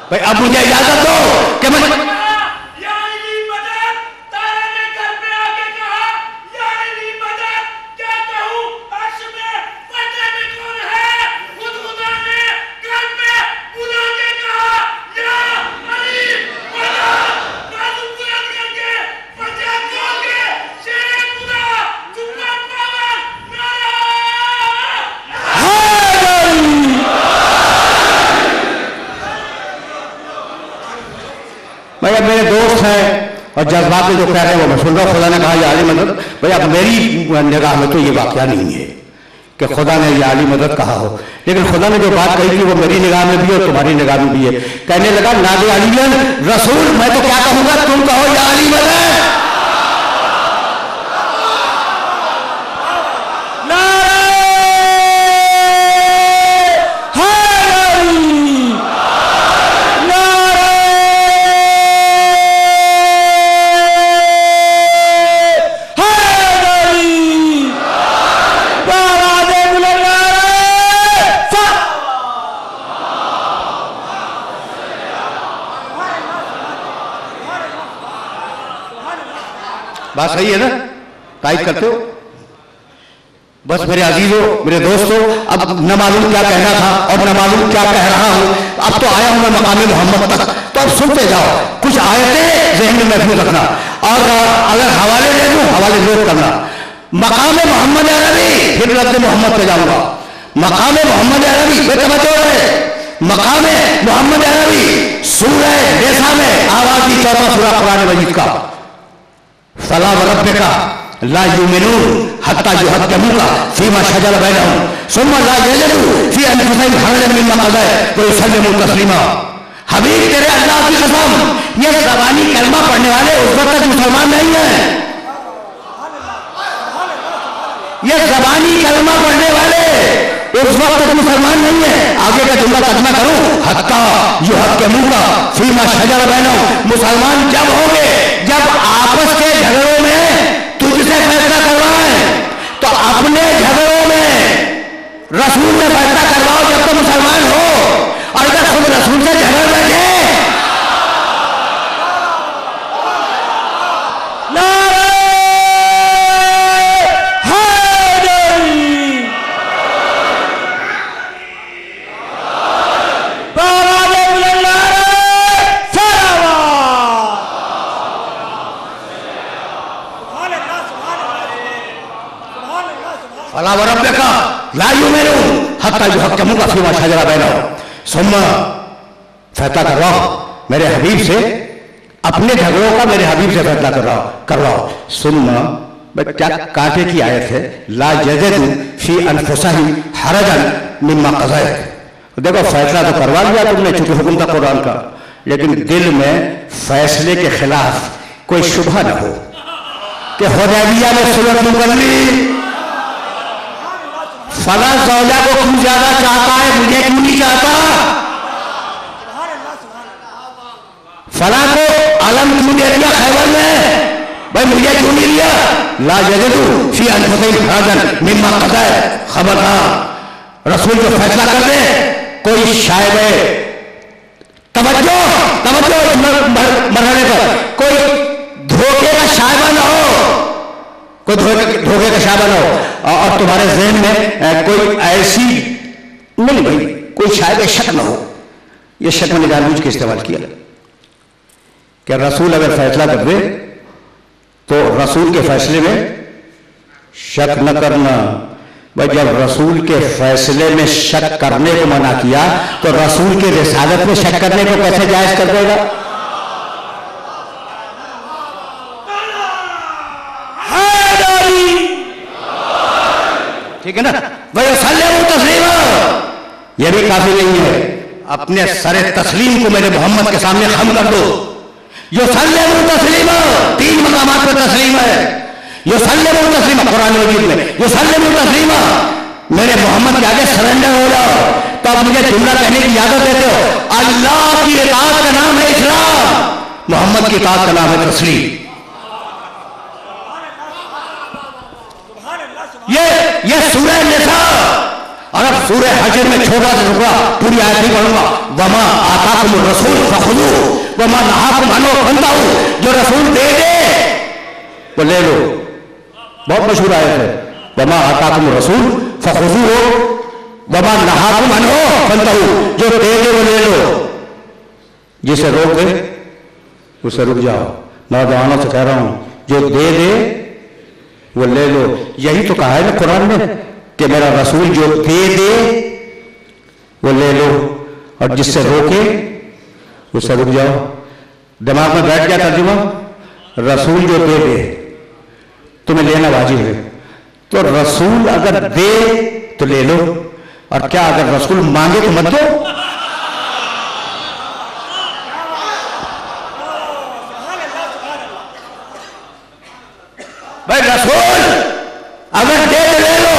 भाई अब मुझे इजाजत दो कि मैं भैया मेरे दोस्त हैं और जज्बात में जो कह रहे हैं वो मैं सुन रहा हूँ। खुदा ने कहा या मदद, भैया मेरी निगाह में तो ये वाकया नहीं है कि खुदा ने ये आली मदद कहा हो, लेकिन खुदा ने जो बात कही थी वो मेरी निगाह में भी है और तुम्हारी निगाह में भी है। कहने लगा नादे अली रसूल, मैं तो क्या कहूंगा, तुम कहो या आली मदद। बात सही है ना? तारीफ करते हो? बस मेरे अजीजों, मेरे दोस्तों, अब न मालूम क्या कहना था और न मालूम क्या कह रहा हूं। अब तो आया हूं मैं मकामे मोहम्मद तक, तो अब सुनते जाओ। कुछ आयतें ज़हन में महफूज रखना और अगर हवाले दे दूं, हवाले नोट करना। मकामे मोहम्मद अरबी, फिर लफ्ज़ मोहम्मद पे जाऊंगा। मकामे मोहम्मद अरबी, बेतवज्जो है। मकामे मोहम्मद अरबी सूरह निसा में आवाज़ दी, 14 सूरा कुरान मजीद का। फला व रब्बिका ला युमिनून हत्ता युहक्किमूका फीमा शजरा बैनहुम सुम्मा ला यजिदू फी अनफुसिहिम हरजन मिम्मा क़ज़ैत व युसल्लिमू तस्लीमा। हबीब तेरे अल्लाह की कसम, ये ज़बानी कलमा पढ़ने वाले उस वक्त तक मुसलमान नहीं है। ये ज़बानी कलमा पढ़ने वाले उस वक्त तक मुसलमान नहीं है। आगे का जुमला तर्जुमा करूं, हत्ता युहक्किमूका फीमा शजरा बैनहुम, मुसलमान जब होंगे जब आपस के झगड़ों में तुझसे फैसला करवाएं, तो अपने झगड़ों में रसूल से फैसला करवाओ जब तो मुसलमान हो। और अगर खुद रसूल से झगड़ बैठे, फला व रब्बिका ला युमिनून हत्ता युहक्किमूका फीमा शजरा बैनहुम, सुम्मा फैसला करवाओ मेरे हबीब से, अपने झगड़ों का मेरे हबीब से फैसला करवाओ। सुम्मा, क्या कांटे की आयत है, ला यजिदू फी अनफुसिहिम हरजन मिम्मा क़ज़ैत। देखो फैसला तो करवा लिया तुमने चूंकि हुक्म था कुरान का, लेकिन दिल में फैसले के खिलाफ कोई शुबहा न हो कि हुदैबिया में सुलह क्यों कर ली, फला ज़ौजा को क्यों ज्यादा चाहता है, मुझे क्यों नहीं चाहता, फला को अलम क्यों दे दिया खैबर में, भाई मुझे क्यों नहीं लिया। ला यजिदू फी अनफुसिहिम हरजन मिम्मा क़ज़ैत, खबरदार रसूल जो फैसला कर दे, कोई शायद तवज्जो मरहले पर कोई धोखे का शायबा न हो, कोई धोखे का शायबा न हो और तुम्हारे ज़हन में कोई ऐसी नहीं भाई कोई शायद शक न हो। यह शक मैंने जानबूझ के इस्तेमाल किया कि रसूल अगर फैसला कर दे तो रसूल के फैसले में शक न करना। भाई जब रसूल के फैसले में शक करने को मना किया तो रसूल के रिसालत में शक करने को कैसे जायज कर देगा। ठीक है ना भाई, सल्लल्लाहु तस्लीमा, यह भी काफी नहीं है, अपने सरे तस्लीम को मेरे मोहम्मद के सामने खम कर दो। यो सल्लल्लाहु तस्लीमा, 3 मकामात पर तस्लीम है। यो सल्लल्लाहु तस्लीमा कुरान मजीद में, यो सल्लल्लाहु तस्लीमा, मेरे मोहम्मद के आगे सरेंडर हो जाओ। तो आप मुझे जुमला कहने की इजाजत देते हो। अल्लाह की इताअत का नाम है इस्लाम, मोहम्मद की इताअत का नाम है तस्लीम। ये सूरह निसा, और अब सूरह हजर में छोटा सा टुकड़ा पूरी आयत नहीं पढ़ूंगा। वमा आताकुम रसूल फखुदू वमा नहाकुम अन्हु फंताहू, जो रसूल दे दे वो ले लो, बहुत मशहूर आयत है। वमा आताकुम रसूल फखुदू वमा नहाकुम अन्हु फंताहू, जो दे दे वो ले लो, जिसे रोक दे उसे रुक जाओ। नौजवानों से कह रहा हूं, जो दे दे वो ले लो। यही तो कहा है ना कुरान में कि मेरा रसूल जो दे दे वो ले लो और जिससे रोके उससे रुक जाओ। दिमाग में बैठ गया तर्जुमा, रसूल जो दे दे तुम्हें लेना वाजिब है, तो रसूल अगर दे तो ले लो, और क्या अगर रसूल मांगे तो मत दो। भाई रसूल अगर दे तो ले लो,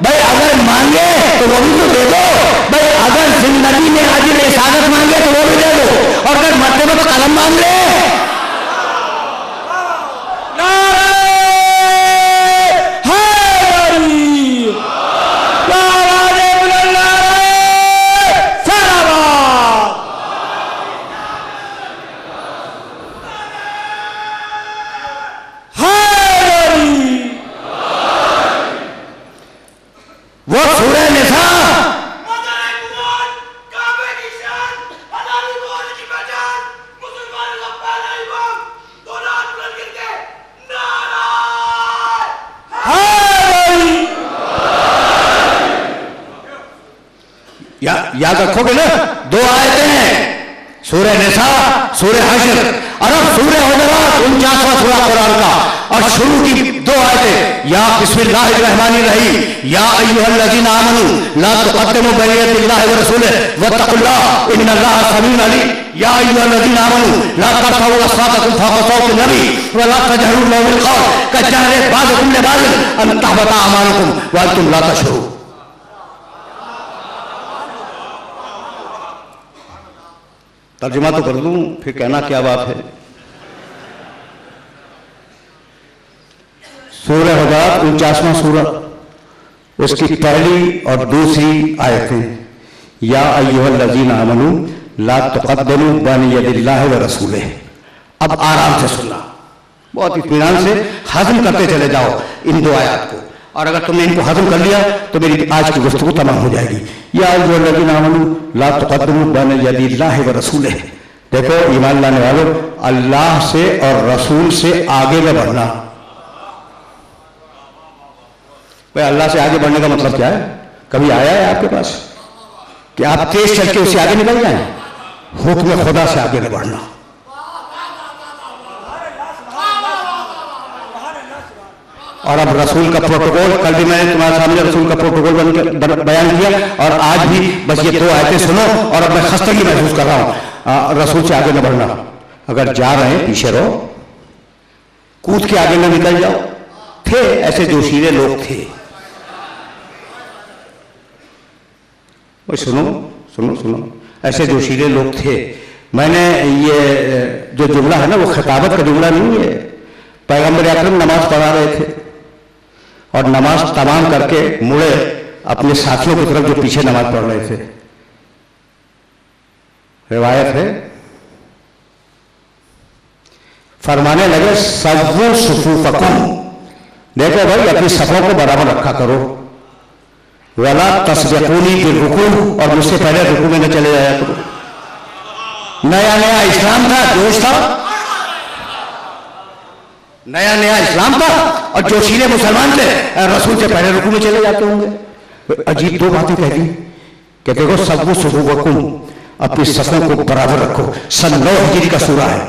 भाई अगर मांगे तो वो भी तो दे दो। भाई अगर जिंदगी में हाजिर इसादत मांगे तो वो भी दे दो, और अगर मरते में तो कलम मांग ले। वो सूरह निसा याद रखोगे ना, दो आयतें हैं, सूरह निसा, सूरह हश्र, और अब सूरह हुजरात 49वां सूरा कुरान का, और शुरू की दो आयतें, या बिस्मिल्लाहिर्रहमानिर्रहीम, या अय्युहल्लज़ीना आमनू ला तुक़द्दिमू बैना यदिल्लाहि व रसूलिही वत्तक़ुल्लाह इन्नल्लाहा समीउन अलीम, या अय्युहल्लज़ीना आमनू ला तर्फ़अू अस्वातकुम फ़ौक़ सौति नबी व ला तजहरू लहू बिल-क़ौल कजहरि बअज़ुकुम लिबअज़िन अन तहबता अमालुकुम व अंतुम ला तशऊरून। तर्जुमा तो कर दूं, फिर कहना क्या बात है। सूरह हुजरात 49वां सूरा, उसकी पहली और दूसरी आयतें, या अय्युहल्लज़ीना आमनू ला तुक़द्दिमू बैना यदिल्लाहि व रसूलिही। अब आराम से सुनना, बहुत इत्मीनान से हजम करते चले जाओ इन दो आयत को, और अगर तुमने इनको हजम कर लिया तो मेरी आज की गुफ्तगू तमाम हो जाएगी। या अय्युहल्लज़ीना आमनू ला तुक़द्दिमू बैना यदिल्लाहि व रसूलिही। देखो ईमान लाने वालों, अल्लाह से और रसूल से आगे न बढ़ना। भाई अल्लाह से आगे बढ़ने का मतलब क्या है? कभी आया है आपके पास कि आप तेज चल के उससे आगे निकल जाए? हुक्म खुदा से आगे न बढ़ना। और अब रसूल का प्रोटोकॉल, कल भी मैंने तुम्हारे सामने रसूल का प्रोटोकॉल बयान किया, और आज भी बस ये दो आयतें सुनो, और अब मैं खस्तगी महसूस कर रहा हूं। रसूल से आगे न बढ़ना, अगर जा रहे हैं पीछे रहो, कूद के आगे न निकल जाओ। थे ऐसे जोशीले लोग थे, सुनो सुनो सुनो, ऐसे जोशीले लोग थे। मैंने ये जो जुमला है ना, वो खिताबत का जुमला नहीं है। पैगंबर अकरम नमाज पढ़ा रहे थे, और नमाज तमाम करके मुड़े अपने साथियों की तरफ जो पीछे नमाज पढ़ रहे थे। रिवायत है, फरमाने लगे सव्वू सुफूफकुम, देखो भाई अपनी सफों को बराबर रखा करो, वला तस्बिकूनी बिर्रुकू, और मुझसे पहले रुकू में न चले जाया करो। नया नया इस्लाम था, जोश था, नया नया इस्लाम था, और जोशीले मुसलमान थे, रसूल से पहले रुकू में चले जाते होंगे। अजीब दो बातें कह दी कि देखो सव्वू सुफूफकुम, अपनी सफों को बराबर रखो। सन 9 हिजरी का सूरा है,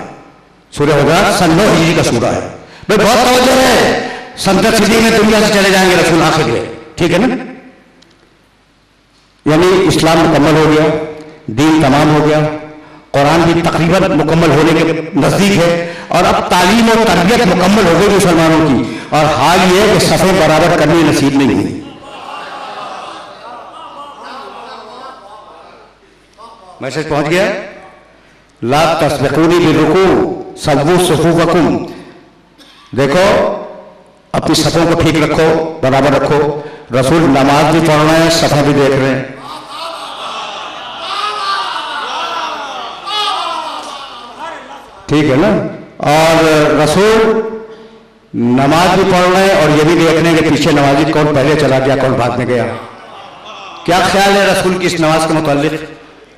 सूरह हुजरात सन 9 हिजरी का सूरा है। भाई बहुत तवज्जो है, सन 10 हिजरी में दुनिया से चले जाएंगे रसूल आखिर में, ठीक है ना? यानी इस्लाम मुकम्मल हो गया, दीन तमाम हो गया, कुरान भी तकरीबन मुकम्मल होने के नजदीक है, और अब तालीम और तरबियत मुकम्मल हो गई मुसलमानों की, और हाल ये है कि सफे बराबर करनी नसीब नहीं हुई। मैसेज पहुंच गया? ला तस्बिकूनी बिर्रुकू सव्वू सुफूफकुम, देखो अपनी सफों को ठीक रखो, बराबर रखो। रसूल नमाज भी पढ़ रहे हैं, सफा भी देख रहे हैं। ठीक है ना? और रसूल नमाज भी पढ़ रहे हैं, और ये भी देख रहे हैं कि पीछे नमाजी कौन पहले चला गया, कौन बाद में गया। क्या ख्याल है रसूल की इस नमाज के मुताल्लिक?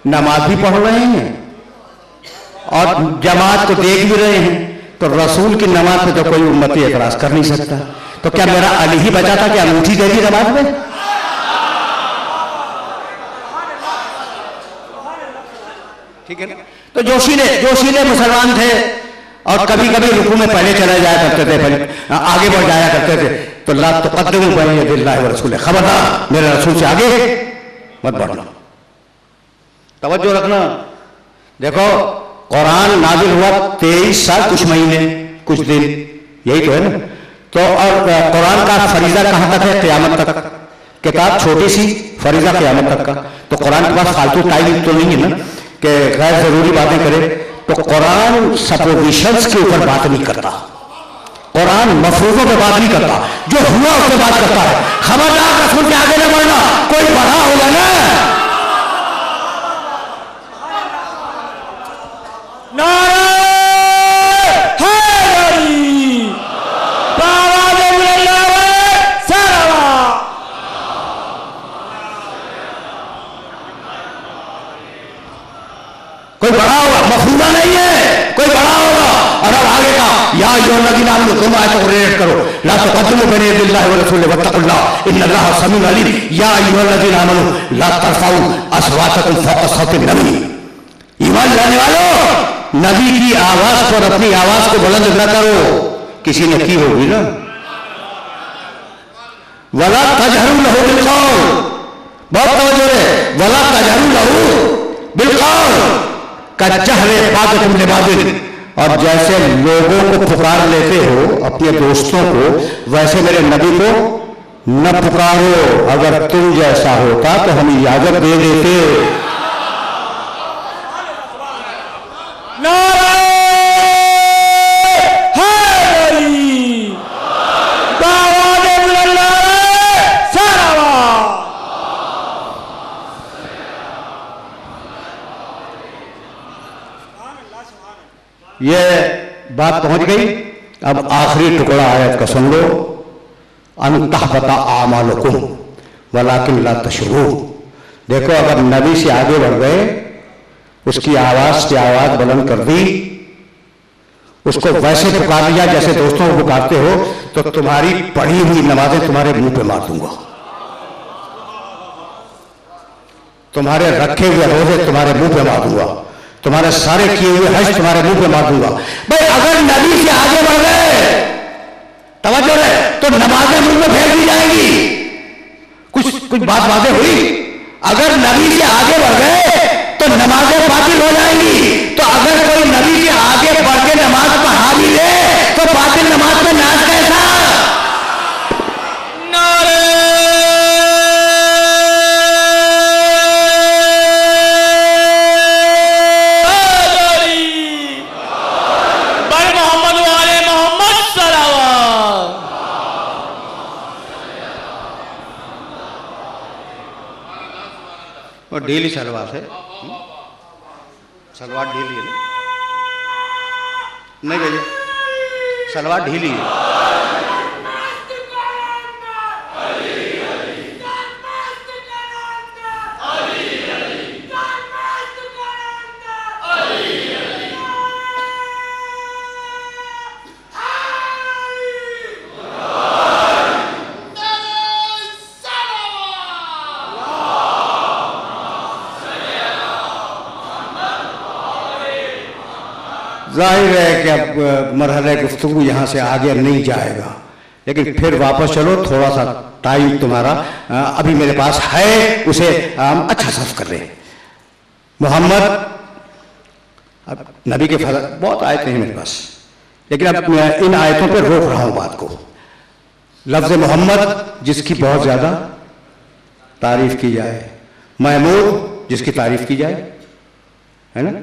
नमाज भी पढ़ रहे हैं और जमात को देख भी रहे हैं, तो रसूल की नमाज पे तो कोई उम्मती एतराज कर नहीं सकता। तो क्या मेरा अली ही बचा था कि अंगूठी दे दी नमाज में? ठीक है ना? तो जोशीले मुसलमान थे, और कभी कभी रुकू में पहले चले जाया करते थे, आगे बढ़ जाया करते थे। तो ला तुक़द्दिमू बैन यदिल्लाहि व रसूलिही, खबरदार मेरे रसूल से आगे मत बढ़ना। तवज्जो रखना। देखो कुरान नाजिल हुआ 23 साल कुछ महीने कुछ दिन, यही तो है ना। तो और कुरान का फरीजा कहां तक है? क़यामत तक। किताब छोटी सी, फरीजा क़यामत तक का। तो कुरान के पास फालतू टाइम तो नहीं है ना कि गैर जरूरी बातें करे। तो कुरान सपोजिशंस के ऊपर बात नहीं करता, कुरान मफरूजों पे बात नहीं करता, जो हुआ उस पर बात करता है। खबरदार रसूल के आगे न बढ़ना, कोई बढ़ा होगा ना। कोई बड़ा होगा, मफरूजा नहीं है, कोई बड़ा होगा। और अब आगे का या अय्युहल्लज़ीना आमनू, तुम आयत को रिलेट करो, ला तुक़द्दिमू बैन यदिल्लाहि व रसूलिही वत्तक़ुल्लाह इन्नल्लाहा समीउन अलीम। या अय्युहल्लज़ीना आमनू ला तर्फ़अू अस्वातकुम फ़ौक़ सौति नबी। ईमान लाने वालों, नबी की आवाज पर अपनी आवाज को बुलंद न करो। किसी ने की होगी ना। वला तजहरू लहू बिलक़ौल, बहुत तवज्जो है। वला तजहरू लहू बिलक़ौल कज्जहरे बादकुम लिबादिन। और जैसे लोगों को पुकार लेते हो अपने दोस्तों को, वैसे मेरे नबी को न पुकारो। अगर तुम जैसा होता तो हम इजाजत दे देते। ये बात पहुंच गई। अब आखिरी टुकड़ा आयत का सुन लो। अन तहबता आमालुकुम वलाकिन ला तशऊरून। देखो अगर नबी से आगे बढ़ गए, उसकी आवाज से आवाज बुलंद कर दी, उसको वैसे पुकार लिया जैसे दोस्तों को पुकारते हो, तो तुम्हारी पढ़ी हुई नमाजें तुम्हारे मुंह पे मार दूंगा, तुम्हारे रखे हुए रोजे तुम्हारे मुंह पे मार दूंगा, तुम्हारे सारे किए हुए हज तुम्हारे मुंह पे मार दूंगा। भाई अगर नबी से आगे बढ़ गए, तवज्जो है, तो नमाजें मुंह में फेंक दी जाएंगी। कुछ बात वाज़ेह हुई। अगर नबी से आगे बढ़ गए तो नमाजें बातिल हो जाएंगी। तो अगर कोई नबी से आगे बढ़ के नमाज पढ़ा भी ले तो बातिल नमाज में नाज कैसा? और ढीली सलवार है, सलवार ढीली है नहीं भैया, सलवार ढीली है। जाहिर है कि अब मरहले गुफ्तगू यहाँ से आगे नहीं जाएगा, लेकिन फिर वापस चलो, थोड़ा सा टाइम तुम्हारा अभी मेरे पास है, उसे अच्छा सर्व कर ले। मोहम्मद, अब नबी के फल बहुत आयतें हैं मेरे पास, लेकिन अब इन आयतों पर रोक रहा हूँ बात को। लफ्ज़ मोहम्मद जिसकी बहुत ज़्यादा तारीफ की जाए, महमूद जिसकी तारीफ की जाए, है ना।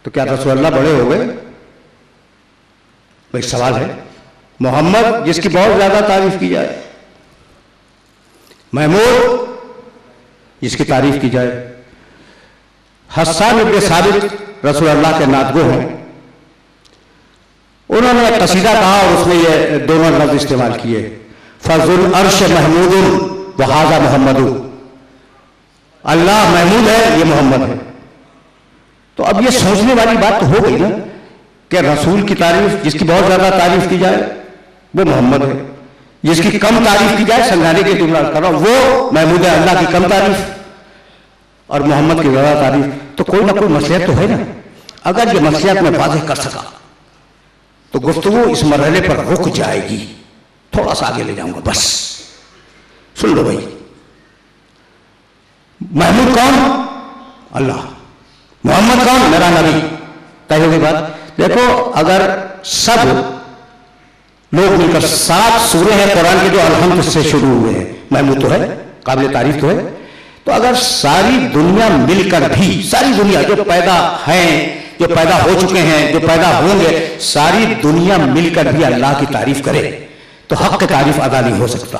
तो क्या रसूलुल्लाह बड़े हो गए? भाई सवाल है। मोहम्मद जिसकी बहुत ज्यादा तारीफ की जाए, महमूद जिसकी तारीफ की जाए। हस्सान इब्न साबित रसूलुल्लाह के नातगो हैं, उन्होंने एक कसीदा कहा और उसमें ये दोनों लफ्ज इस्तेमाल किए, फज़ुल अर्श महमूदुन व हाज़ा मोहम्मदु। अल्लाह महमूद है, ये मोहम्मद है। तो अब ये सोचने वाली बात तो हो गई ना कि रसूल की तारीफ जिसकी बहुत ज्यादा तारीफ की जाए वो मोहम्मद है, जिसकी कम तारीफ की जाए समझाने के लिए कर रहा हूं वो महमूद है। अल्लाह की कम तारीफ और मोहम्मद की ज्यादा तारीफ, तो कोई ना कोई मसलियत तो है ना। अगर ये मसलियत में वाज़ेह कर सका तो गुफ्तगू इस मरहले पर रुक जाएगी। थोड़ा सा आगे ले जाऊंगा बस, सुन लो भाई। महमूद कौन? अल्लाह। मोहम्मद कौन? मेरा नबी। तय होगी बात। देखो, अगर सब लोग मिलकर 7 सूरे हैं कुरान के जो अलहम्द से शुरू हुए हैं, महमूद तो है, काबिल तारीफ तो है, तो अगर सारी दुनिया मिलकर भी, सारी दुनिया जो पैदा हैं, जो पैदा हो चुके हैं, जो पैदा होंगे, सारी दुनिया मिलकर भी अल्लाह की तारीफ करे तो हक की तारीफ अदा नहीं हो सकता।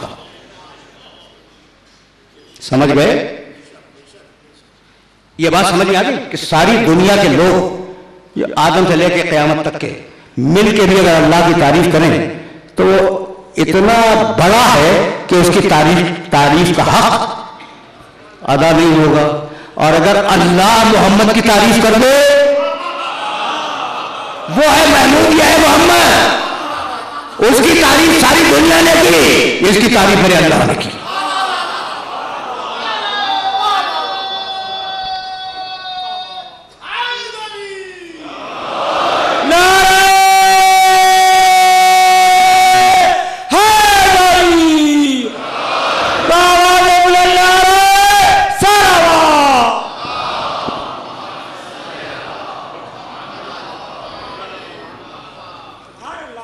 समझ गए? ये बात समझ में आ गई कि सारी दुनिया के लोग, आदम से लेकर क़यामत तक के, मिल के भी अगर अल्लाह की तारीफ करें तो वो इतना बड़ा है कि उसकी तारीफ का हक अदा नहीं होगा। और अगर अल्लाह मोहम्मद की तारीफ कर दे, वो है महमूद, यह है मोहम्मद, उसकी तारीफ सारी दुनिया ने की, इसकी तारीफ मेरे अल्लाह ने की।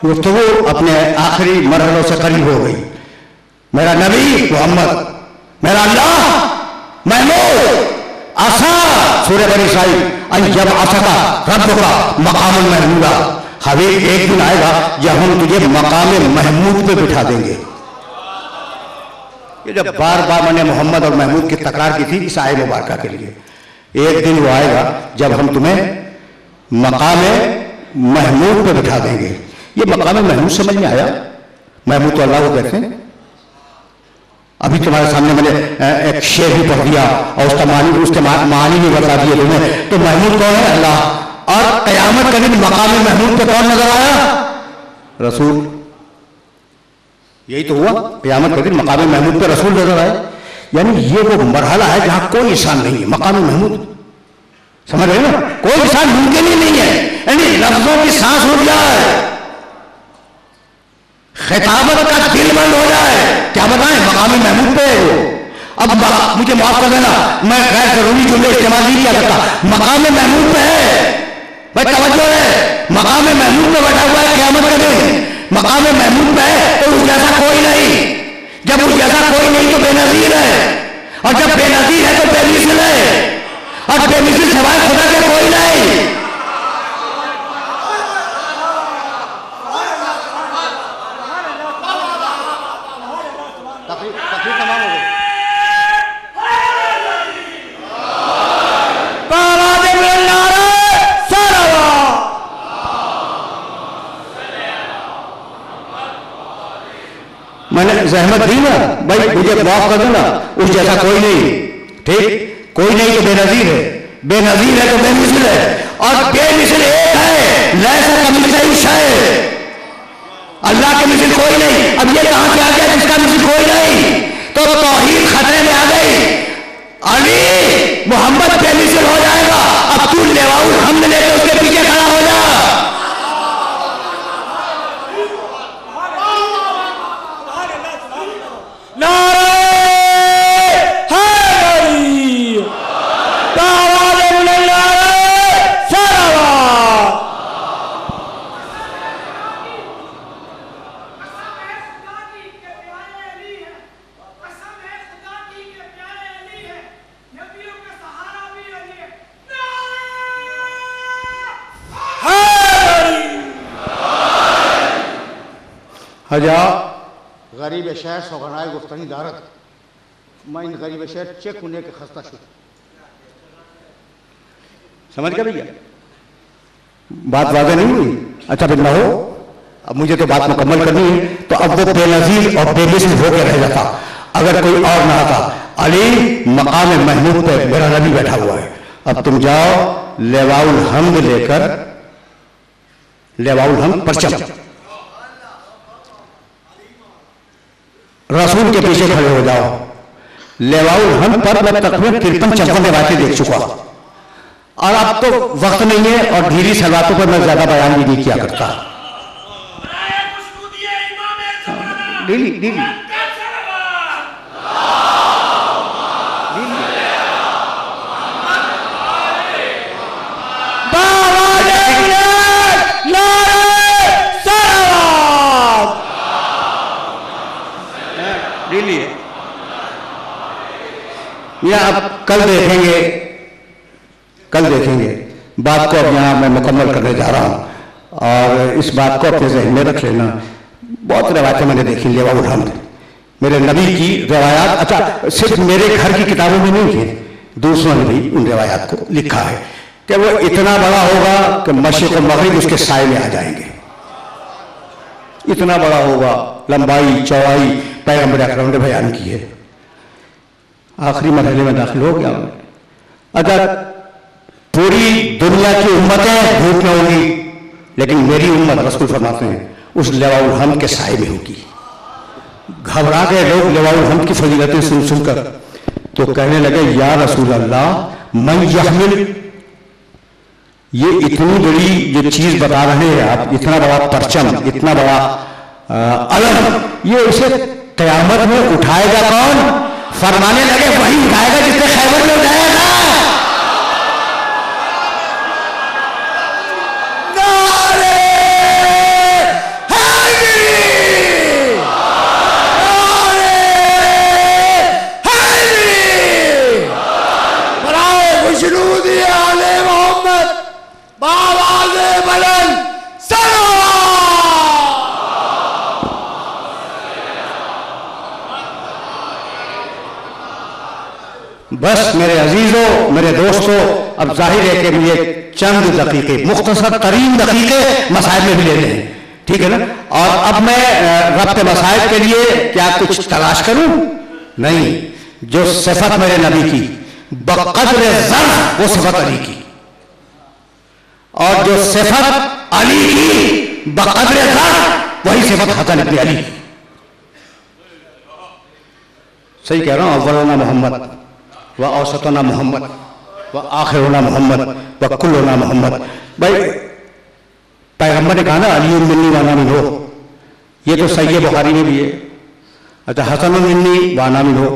गुफ्तगू अपने आखिरी मरहलों से करीब हो गई। मेरा नबी मोहम्मद, मेरा अल्लाह महमूद, आसा सूरह बनी इस्राईल जब आसका रब का मकाम महमूदा, हबीब एक दिन आएगा जब हम तुझे मकाम महमूद पे बिठा देंगे। ये जब बार बार मैंने मोहम्मद और महमूद की तकरार की थी इस आय मुबारका के लिए, एक दिन वो आएगा जब हम तुम्हें मकाम महमूद पे बिठा देंगे। ये मकाम महमूद समझ में आया? महमूद तो अल्लाह को कहते हैं। अभी तुम्हारे सामने मैंने एक शेर भी पढ़ दिया और उसके मानी भी बता दिए तुम्हें। तो महमूद कौन है? अल्लाह। और क़यामत के दिन मकाम महमूद पे कौन नजर आया? रसूल। यही तो हुआ, क़यामत के दिन मकाम महमूद पे रसूल नजर आए। यानी ये वो मरहला है जहां कोई इंसान नहीं है, मकाम महमूद। समझ रहे ना? कोई इंसान मुमकिन ही नहीं है, यानी लफ्जों की सांस रुक जाए, खिताबत का दिल बंद हो जाए, क्या बताएं, मकामी महमूद पे हो। अब मुझे माफ कर देना, मैं गैर जरूरी जुमले इस्तेमाल नहीं किया करता। मकाम महमूद पे है भाई, तवज्जो है, मकाम महमूद पे बैठा हुआ है क़यामत के दिन, मकाम महमूद पे है तो उस जैसा कोई नहीं। जब उस जैसा कोई नहीं तो बेनजीर है, और जब बेनजीर है तो बेमिसल है, और बेमिसल सिवाय खुदा के कोई नहीं। मैंने जहमत दी ना भाई, मुझे माफ कर देना, उस जैसा कोई नहीं। ठीक, कोई नहीं तो बेनजीर है, बेनजीर है तो बेमिसल है, और बेमिसल एक है, लैसा कमिसल शै, अल्लाह के मिसल कोई नहीं। अब ये कहां से आ गया जिसका मिसल कोई नहीं? तो तौहीद खतरे में आ गई। अली मोहम्मद बेमिसल हो जाएगा, अब तू लेवाउल हम्द लेके उसके पीछे खड़ा हो जा। हजा गरीब शहर सौगनाए गुफ्तनी दारत, मैं इन गरीब शहर चेक होने के खस्ता शुरू। समझ गए भैया? बात वाज़ेह नहीं हुई? अच्छा फिर ना हो, अब मुझे तो बात मुकम्मल करनी है। तो अब वो बेनजीर और बेमिसल होकर रह जाता अगर कोई और ना आता। अली मकाम महमूद पे मेरा नबी बैठा हुआ है। अब तुम जाओ लेवाउल हम्द लेकर, लेवाउल हम्द परचम रसूल के पीछे खड़े हो जाओ। लेवाउल हम्द पर मैं तकरीबन 53-54 रिवायतें देख चुका, और अब तो वक्त नहीं है और ढीली सलवातों पर मैं ज्यादा बयान भी नहीं किया करता। डेली डेली डेली है। या आप कल देखेंगे बात को अब यहाँ मैं मुकम्मल करने जा रहा हूँ और इस बात को अपने ज़हन में रख लेना। बहुत रवायतें मैंने देखी लिवाउल हम्द, मेरे नबी की रवायात, अच्छा सिर्फ मेरे घर की किताबों में नहीं है, दूसरों ने भी उन रवायात को लिखा है कि वो इतना बड़ा होगा कि मशरिक़ और मग़रिब उसके साए में आ जाएंगे। इतना बड़ा होगा, लंबाई चौड़ाई पैगंबर अकरम ने बयान की है। आखिरी मरहले में दाखिल हो गया। अगर पूरी दुनिया की उम्मतें धूप में होंगी, लेकिन मेरी उम्मत, रसूल फरमाते हैं, उस लिवाउल हम्द के साए में होगी। घबरा गए लोग लिवाउल हम्द की फजीलतें सुन सुनकर, तो कहने लगे या रसूल अल्लाह मन यहमिल, ये इतनी बड़ी जो चीज बता रहे हैं आप, इतना बड़ा परचम, इतना बड़ा अलम, ये इसे क़यामत में उठाएगा कौन? फरमाने लगे वही उठाएगा जिसने खैबर में उठाया था। बस मेरे अजीजों, मेरे दोस्तों, अब जाहिर है कि मुझे चंद दकीके, मुख्तसर तरीन दकीके मसाइल में भी लेने हैं, ठीक है ना। और अब मैं रब्त मसाइल के लिए क्या कुछ तलाश करूं? नहीं, जो सिफत मेरे नबी की बक़द्र ज़र्फ़ वो सिफत अली की, और जो सिफत अली की बक़द्र ज़र्फ़ वही सिफत हसन इब्न अली। सही कह रहा हूं। अव्वलुना मोहम्मद व औसतना मोहम्मद व आखिरुना मोहम्मद व कुल्लुना मोहम्मद। भाई पैगंबर ने कहा ना अली मिन्नी व अना मिन्हु, ये तो सही बुखारी में भी है। अच्छा, हसन मिन्नी व अना मिन्हु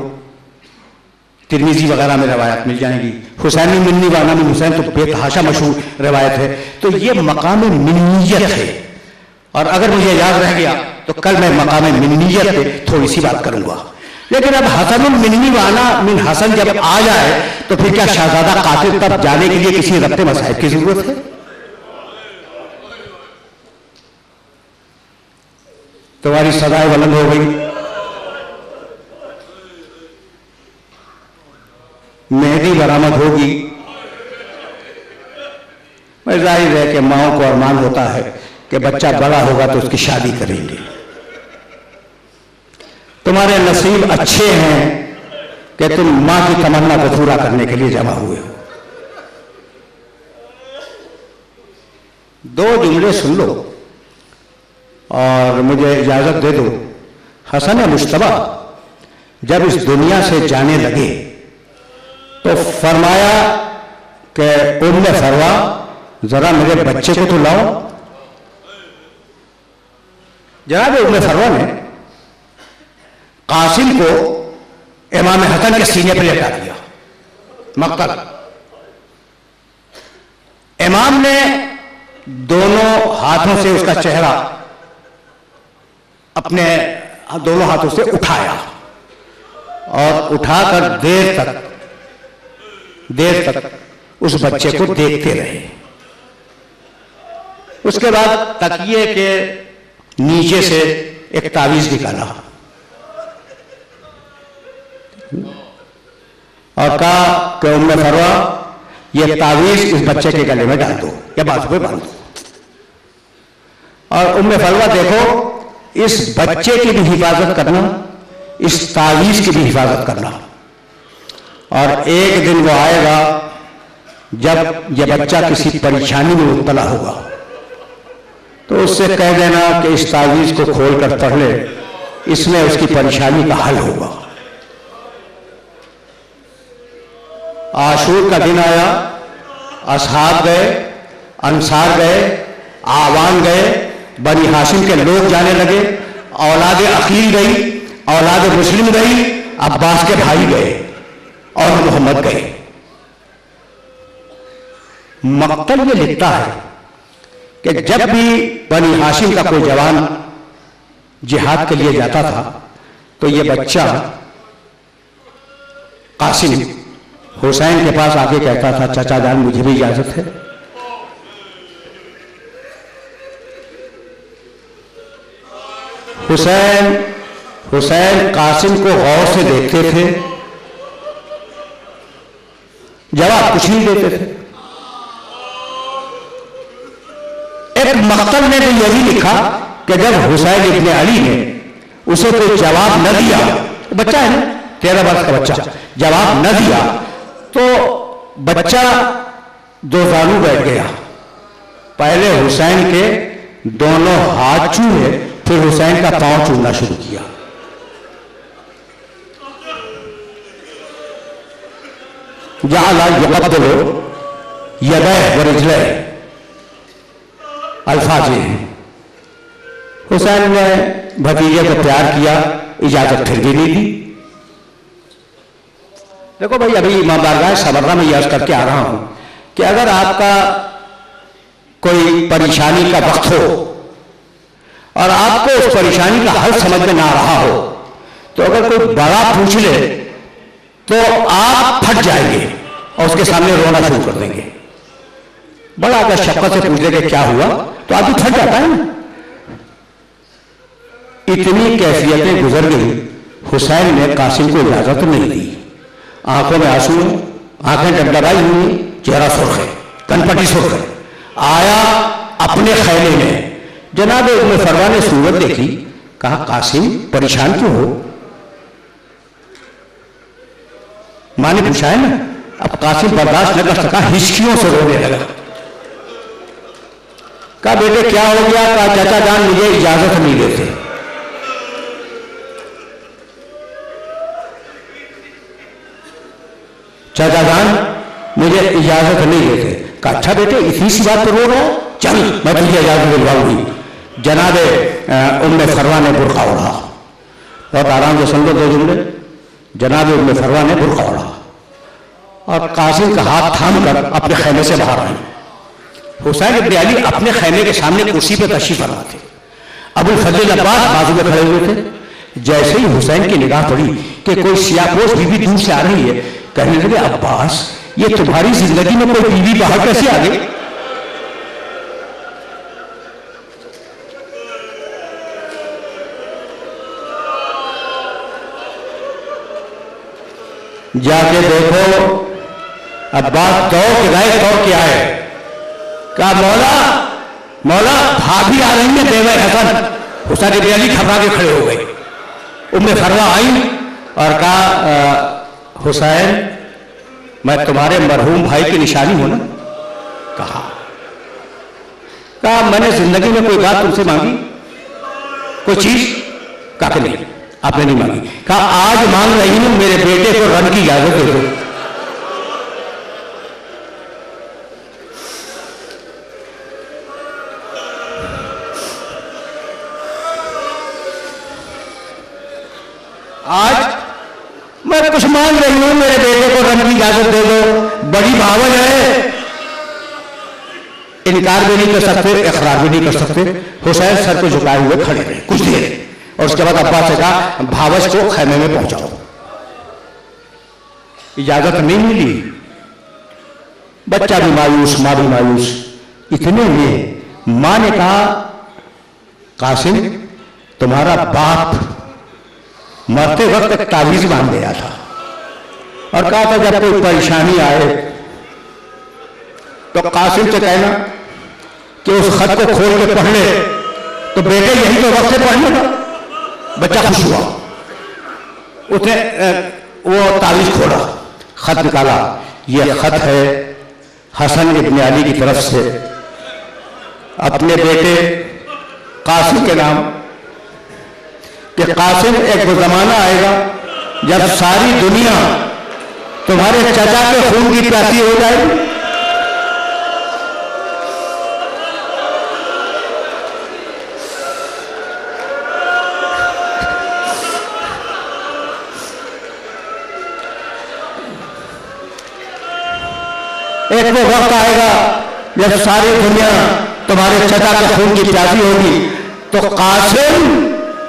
तिरमिज़ी वगैरह में रवायत मिल जाएंगी। हुसैन मिन्नी व अना मिन हुसैन तो बेतहाशा मशहूर रवायत है। तो ये मकाम मिन्नियत है, और अगर मुझे याद रह गया तो कल मैं मकाम मिन्नियत पे थोड़ी सी बात करूंगा। लेकिन अब हसन मिन्नी वाना मिन हसन जब आ जाए तो फिर क्या शहजादा कातिल तक जाने के लिए किसी रब्ते मसाइब की जरूरत है? तुम्हारी सजाएं बुलंद हो गई, मेहदी बरामद होगी। जाहिर है कि माओ को अरमान होता है कि बच्चा बड़ा होगा तो उसकी शादी करेंगे। तुम्हारे नसीब अच्छे हैं कि तुम मां की तमन्ना को पूरा करने के लिए जमा हुए हो। दो जुमले सुन लो और मुझे इजाजत दे दो। हसन मुश्तबा जब इस दुनिया से जाने लगे तो फरमाया कि उम्मे फरवा जरा मेरे बच्चे को तो लाओ। जनाब उम्मे फरवा ने कासिम को इमाम हसन के सीने पर लेटा दिया मक्तल। इमाम ने दोनों हाथों से उसका चेहरा अपने दोनों हाथों से उठाया और उठाकर देर तक उस बच्चे को देखते रहे। उसके बाद तकिए के नीचे से एक तावीज निकाला और कहा कि उम्मे फरवा ये तावीज इस बच्चे के गले में डाल दो या बाजू पे बांध दो। और उम्मे फरवा देखो, इस बच्चे की भी हिफाजत करना, इस तावीज की भी हिफाजत करना। और एक दिन वो आएगा जब यह बच्चा किसी परेशानी में मुब्तला होगा तो उससे कह देना कि इस तावीज को खोलकर पढ़ ले, इसमें उसकी परेशानी का हल होगा। आशूर का दिन आया, असहाब गए, अंसार गए, आवान गए, बनी हाशिम के लोग जाने लगे औलाद अकील गई, औलाद मुस्लिम गई, अब्बास के भाई गए और मोहम्मद गए। मक्तल में लिखता है कि जब भी बनी हाशिम का कोई जवान जिहाद के लिए जाता था तो ये बच्चा कासिम हुसैन के पास आके कहता था, चाचा जान मुझे भी इजाजत है। हुसैन कासिम को गौर से देखते थे, जवाब कुछ नहीं देते थे। एक मक्तल ने तो यह भी लिखा कि जब हुसैन इब्ने अली ने उसे कोई जवाब न दिया, बच्चा है ना 13 वर्ष का बच्चा, जवाब न दिया तो बच्चा दो जानू बैठ गया। पहले हुसैन के दोनों हाथ छूए, फिर हुसैन का पांव छूना शुरू किया। यक़ब्बिलु यदैहि व रिजलैहि अल्फाज हैं। हुसैन ने भतीजे को प्यार किया, इजाजत फिर भी नहीं दी। देखो भाई, अभी इमाम बारगाह सबर्रा में याद करके आ रहा हूं कि अगर आपका कोई परेशानी का वक्त हो और आपको उस परेशानी का हल समझ में ना आ रहा हो, तो अगर कोई बड़ा पूछ ले तो आप फट जाएंगे और उसके सामने रोना शुरू कर देंगे। बड़ा अगर शक्कत से पूछ लेंगे क्या हुआ तो आदमी फट जाता है ना। इतनी कैफियतें गुजर गई, हुसैन ने कासिम को इजाजत नहीं दी। आंखों में आंसू, आंखें डबडबाई हुई, चेहरा सुर्ख है, कनपटी सुर्ख है। आया अपने खैमे में, जनाब उम्मे फरवा ने सूरत देखी, कहा कासिम परेशान क्यों हो? मां ने पूछा है ना। अब कासिम बर्दाश्त न कर सका, हिचकियों से रोने लगा। कहा बेटे क्या हो गया? कहा चाचा जान मुझे इजाजत नहीं देते। चाचा जान मुझे इजाजत नहीं देते। कहा अच्छा बेटे इसी सी बात पर रो रहा है, चल मैं तुझे इजाजत दिलवाऊंगी। जनाब उम्मे फरवा ने बुर्का ओढ़ा, और आराम से सुन लो दो जुमले। जनाब उम्मे फरवा ने बुर्का ओढ़ा और कासिम का हाथ थाम कर अपने खैमे से बाहर आए। हुसैन इब्ने अली अपने खैमे के सामने कुर्सी पर तशरीफ फरमा थे। अबुल फजल अब्बास बाजू में खड़े हुए थे। जैसे ही हुसैन की निगाह पड़ी कि कोई सियापोश बीवी दूर से आ रही है, कहने लगे अब्बास ये तुम्हारी जिंदगी में कोई बीवी बाहर कैसे आ गई? जाके देखो। अब्बास दौड़ के आए, कहा मौला मौला भाभी आ रही है बेवे हसन। हुसैन इब्ने अली घबरा के खड़े हो गए। उम्मे फरवा आई और कहा हुसैन मैं तुम्हारे मरहूम भाई की निशानी हूं ना? कहा मैंने जिंदगी में कोई बात तुमसे मांगी, कोई चीज? कहा नहीं आपने नहीं मांगी। कहा आज मांग रही हूं, मेरे बेटे को रन की इजाजत दे दो। आज मैं कुछ मांग रही हूं, मेरे बेटे को रन की इजाजत दे दो। बड़ी भावज है, इनकार भी नहीं कर सकते, इकरार भी नहीं कर सकते। हुसैन सर को झुकाए हुए खड़े रहे कुछ देर, और उसके बाद अब्बास से कहा भावज को खैमे में पहुंचाओ। इजाजत नहीं मिली। बच्चा भी मायूस, मां भी मायूस। इतने में मां ने कहा कासिम तुम्हारा बाप मरते वक्त एक तावीज बांध दिया था और कहा था जब कोई परेशानी आए तो कासिम से कहना कि उस खत को खोल के पढ़ ले, तो बेटे यही तो वक्त से पढ़ने का। बच्चा खुश हुआ, उसने वो तावीज खोला, खत निकाला। यह खत है हसन इब्ने अली की तरफ से अपने बेटे कासिम के नाम, कि कासिम एक वो जमाना आएगा जब सारी दुनिया तुम्हारे चाचा के खून की प्यासी हो जाएगी। एक वो वक्त आएगा जब सारी दुनिया तुम्हारे चचा के खून की प्यासी होगी, तो कासिम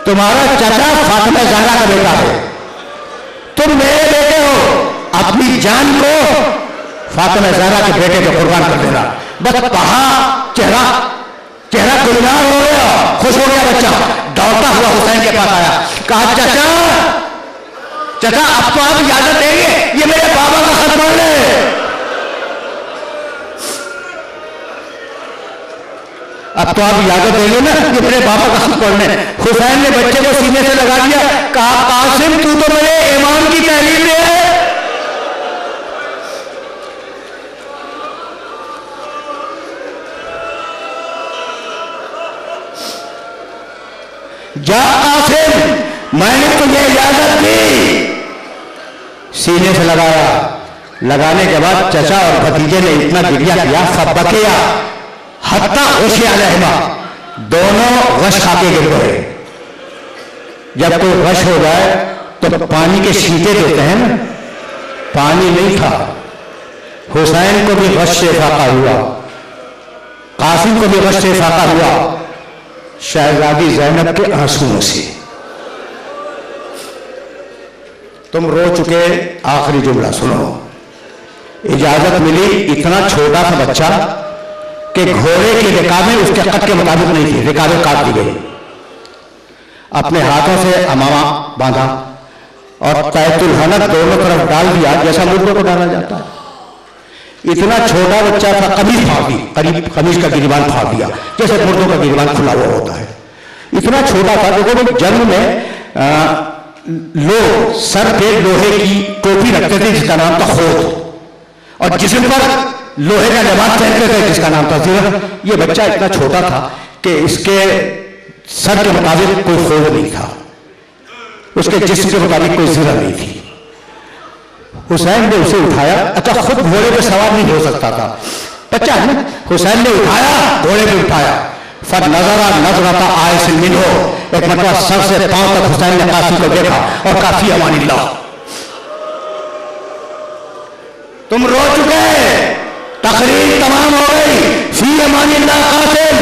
तुम्हारा चचा फातिमा ज़हरा का बेटा है, तुम मेरे बेटे हो, अपनी जान को फातिमा ज़हरा के बेटे को कुर्बान कर देना। बस कहा चेहरा चेहरा गुलजार हो गया, खुश हो गया बच्चा, दौड़ता हुआ हुसैन के पास आया, कहा चाचा चाचा अब तो आप इजाजत देंगे, ये मेरे बाबा का खत पढ़ ले। अब तो आप इजाजत देंगे ना, ये मेरे बाबा का खत पढ़ने। हुसैन ने बच्चे को सीने से लगा दिया, कहा कासिम तू तो मेरे ईमान की तहरीर में है। जा कासिम, मैंने तुझे इजाजत दी। सीने से लगाया, लगाने के बाद चचा और भतीजे ने इतना गिरिया किया, फबकिया हत्ता होशी अलैहिमा, दोनों गश खाके गिर गए। जब कोई गश हो जाए तो पानी के छींटे देते हैं ना, पानी नहीं था। हुसैन को भी गश से फाका हुआ, कासिम को भी गश से फाका हुआ, शहजादी ज़ैनब के आंसुओं से। तुम रो चुके, आखिरी जुमला सुनो। इजाजत मिली, इतना छोटा सा बच्चा कि घोड़े की रिकाबें उसके कद के मुताबिक नहीं थी, रिकाबें काट दी गई। अपने हाथों से अमामा बांधा और तैतुल हनक दोनों तरफ डाल दिया, जैसा मुर्दों को डाला जाता है। इतना छोटा बच्चा था, कमीज फाड़ दी, करीब कमीज का गिरबान फाड़ दिया, जैसे मुर्दों का गिरबान खुला हुआ होता है। इतना छोटा था। देखो जन्म में लोग सर पे लोहे की टोपी रखते थे जिसका नाम था खोद, और जिस्म पर लोहे का लिबास पहनते थे जिसका नाम था ज़िरा। ये बच्चा इतना छोटा था कि इसके सर के मुताबिक कोई खोद नहीं था, उसके जिस्म के मुताबिक कोई ज़िरा नहीं थी। हुसैन ने उसे उठाया, अच्छा खुद घोड़े पे सवार नहीं हो सकता था, बच्चा है ना। हुसैन ने उठाया, घोड़े पे उठाया, फर नजरा नजरता आए से मिन हो, एक मतलब सर से पांव तक हुसैन ने कासिम को देखा और काफी अमानिल्लाह। तुम रो चुके, तकरीर तमाम हो गई, फी अमानिल्लाह कासिम।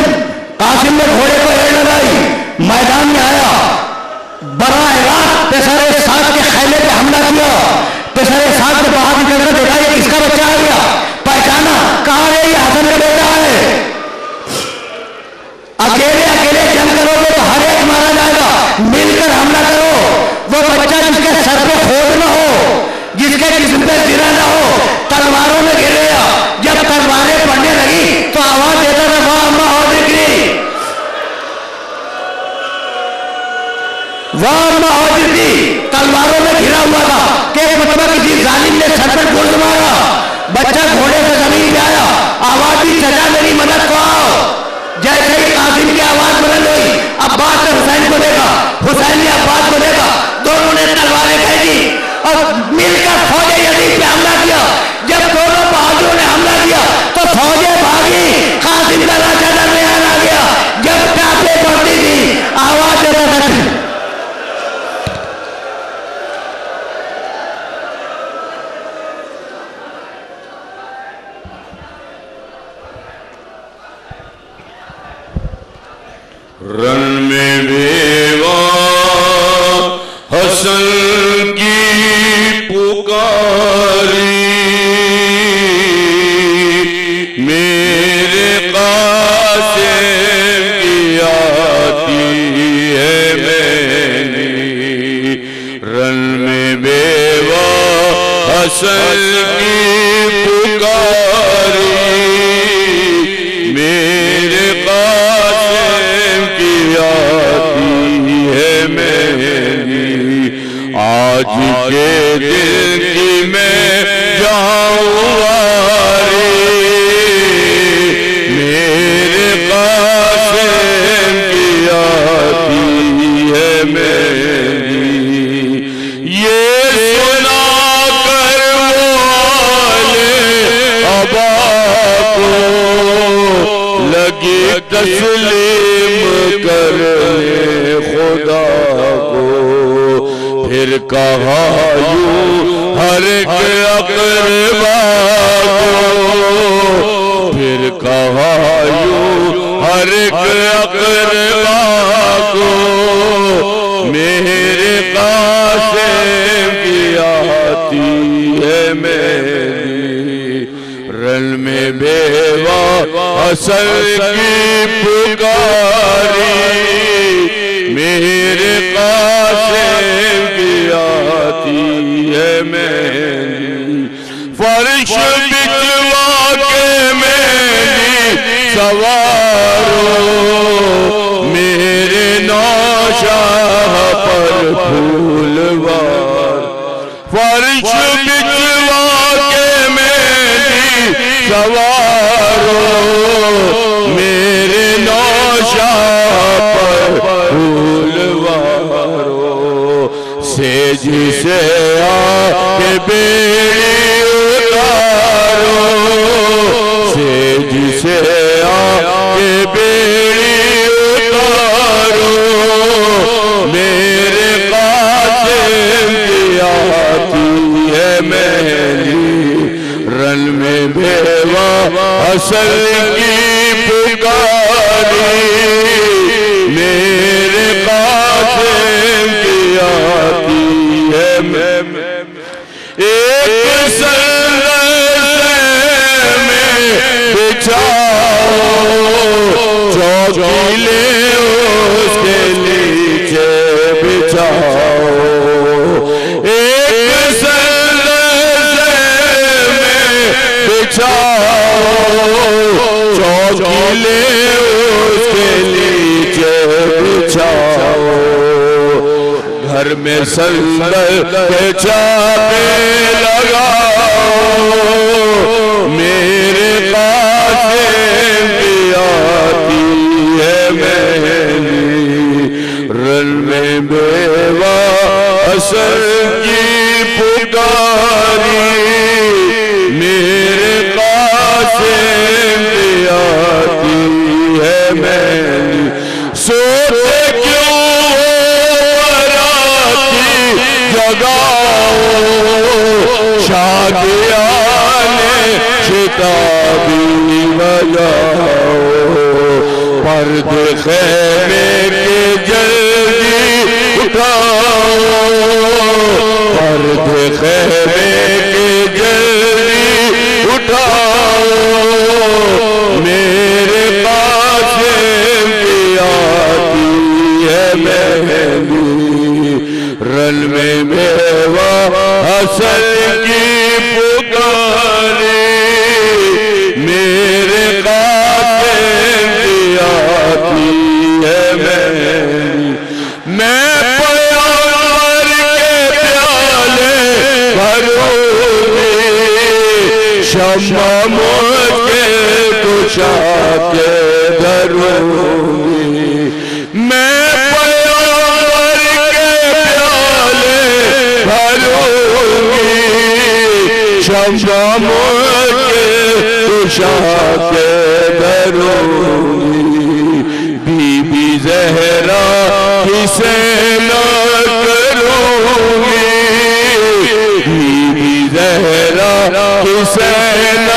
कासिम ने घोड़े को एड़ लगाई, मैदान में आया, बराह रात पेशरे साथ के खैले पे हमला किया। पेशरे साथ ने बाहर निकलकर देखा ये किसका बच्चा आ गया, पहचाना, कहा ये हसन का बेटा है। अकेले अकेले जंग करोगे तो हर एक मारा जाएगा, मिलकर हमला करो। वो बच्चा जिसके सर पे खोद न हो, जिसके जिस्म पे गिरा न हो, तलवारों में गिर गया। जब तलवारें पड़ने लगी तो आवाज देता था वाह अम्मा और दिखी, वाह अम्मा और दिखी। तलवारों में घिरा हुआ था कि मतलब किसी जालिम ने सर पर गोली मारा। बच्चा घोड़े से जमीन पे आया, आवाज दी चचा मेरी मदद को आओ। जैसे ही कासिम की आवाज बुलंद हुई, अब्बास ने हुसैन को देखा, हुसैन ने अब्बास को देखा, दोनों ने तलवारें फेंकी और मिलकर फौजे यजीद पे हमला किया। जब दोनों बहादुरों ने हमला किया तो फौजें भागी, कासिम का राजा दरमियान आ गया। जब टापे पड़ती थी आवाज देता था, रन में बेवा हसन की पुकारी, मेरे कासिम की आती है मैंने। रन में बेवा हसन की पुकारी, मेरे आज के दिन की मैं जाऊंगा रे, मेरे कासिम की आती है मेरी। ये सुना कर वाले अबा को लगी तस्लीम करने खुदा को, फिर कहा यूं हर एक अक़रबा को, फिर कहा यूं हर एक अक़रबा को, मेरे कासिम की आती है मेरी रन में बेवा असल की पुकारी, मेरे कासिम की आती है मेरी फर्श बिछवा के मेरी सवारो, मेरे नौशाह पर फूलवार, फर्श बिछवा के मेरी सवारो, मेरे नौशाह पर फूलवारो, सेज से आके बेड़ी उतारो, सेज से आके बेड़ी उतारो, मेरे कासिम की आती है मेरी रन में बेवा असल की पुकारी, मेरे कासिम की आती है मैं एक सरसे में बिछाओ, चौकीले उसके नीचे बिछाओ, एक सरसे में बिछाओ, चौकीले उसके नीचे बिछाओ, घर में संदल के चापे लगाओ, मेरे कासिम की आती है मेरी रन में बेवा असल की पुकारी, मेरे कासिम की आती है मेरी सोते क्यों जगाओ, शादियाने शिताबी बजाओ, पर्दे ख़ैमे के जल्दी उठाओ, पर्दे ख़ैमे के जल्दी उठाओ, मेरे कासिम की आती है मेहंदी रन में बेवा असल की पुकारी, मेरे कासिम की आती है मेरी, मैं प्यार के प्याले भरूंगी, शम्मा मुझके कुशा के धरूंगी, मैं शम्मा मुझके कुशा के धरूंगी, बीबी ज़हरा किसे न करूंगी, बीबी ज़हरा किसे न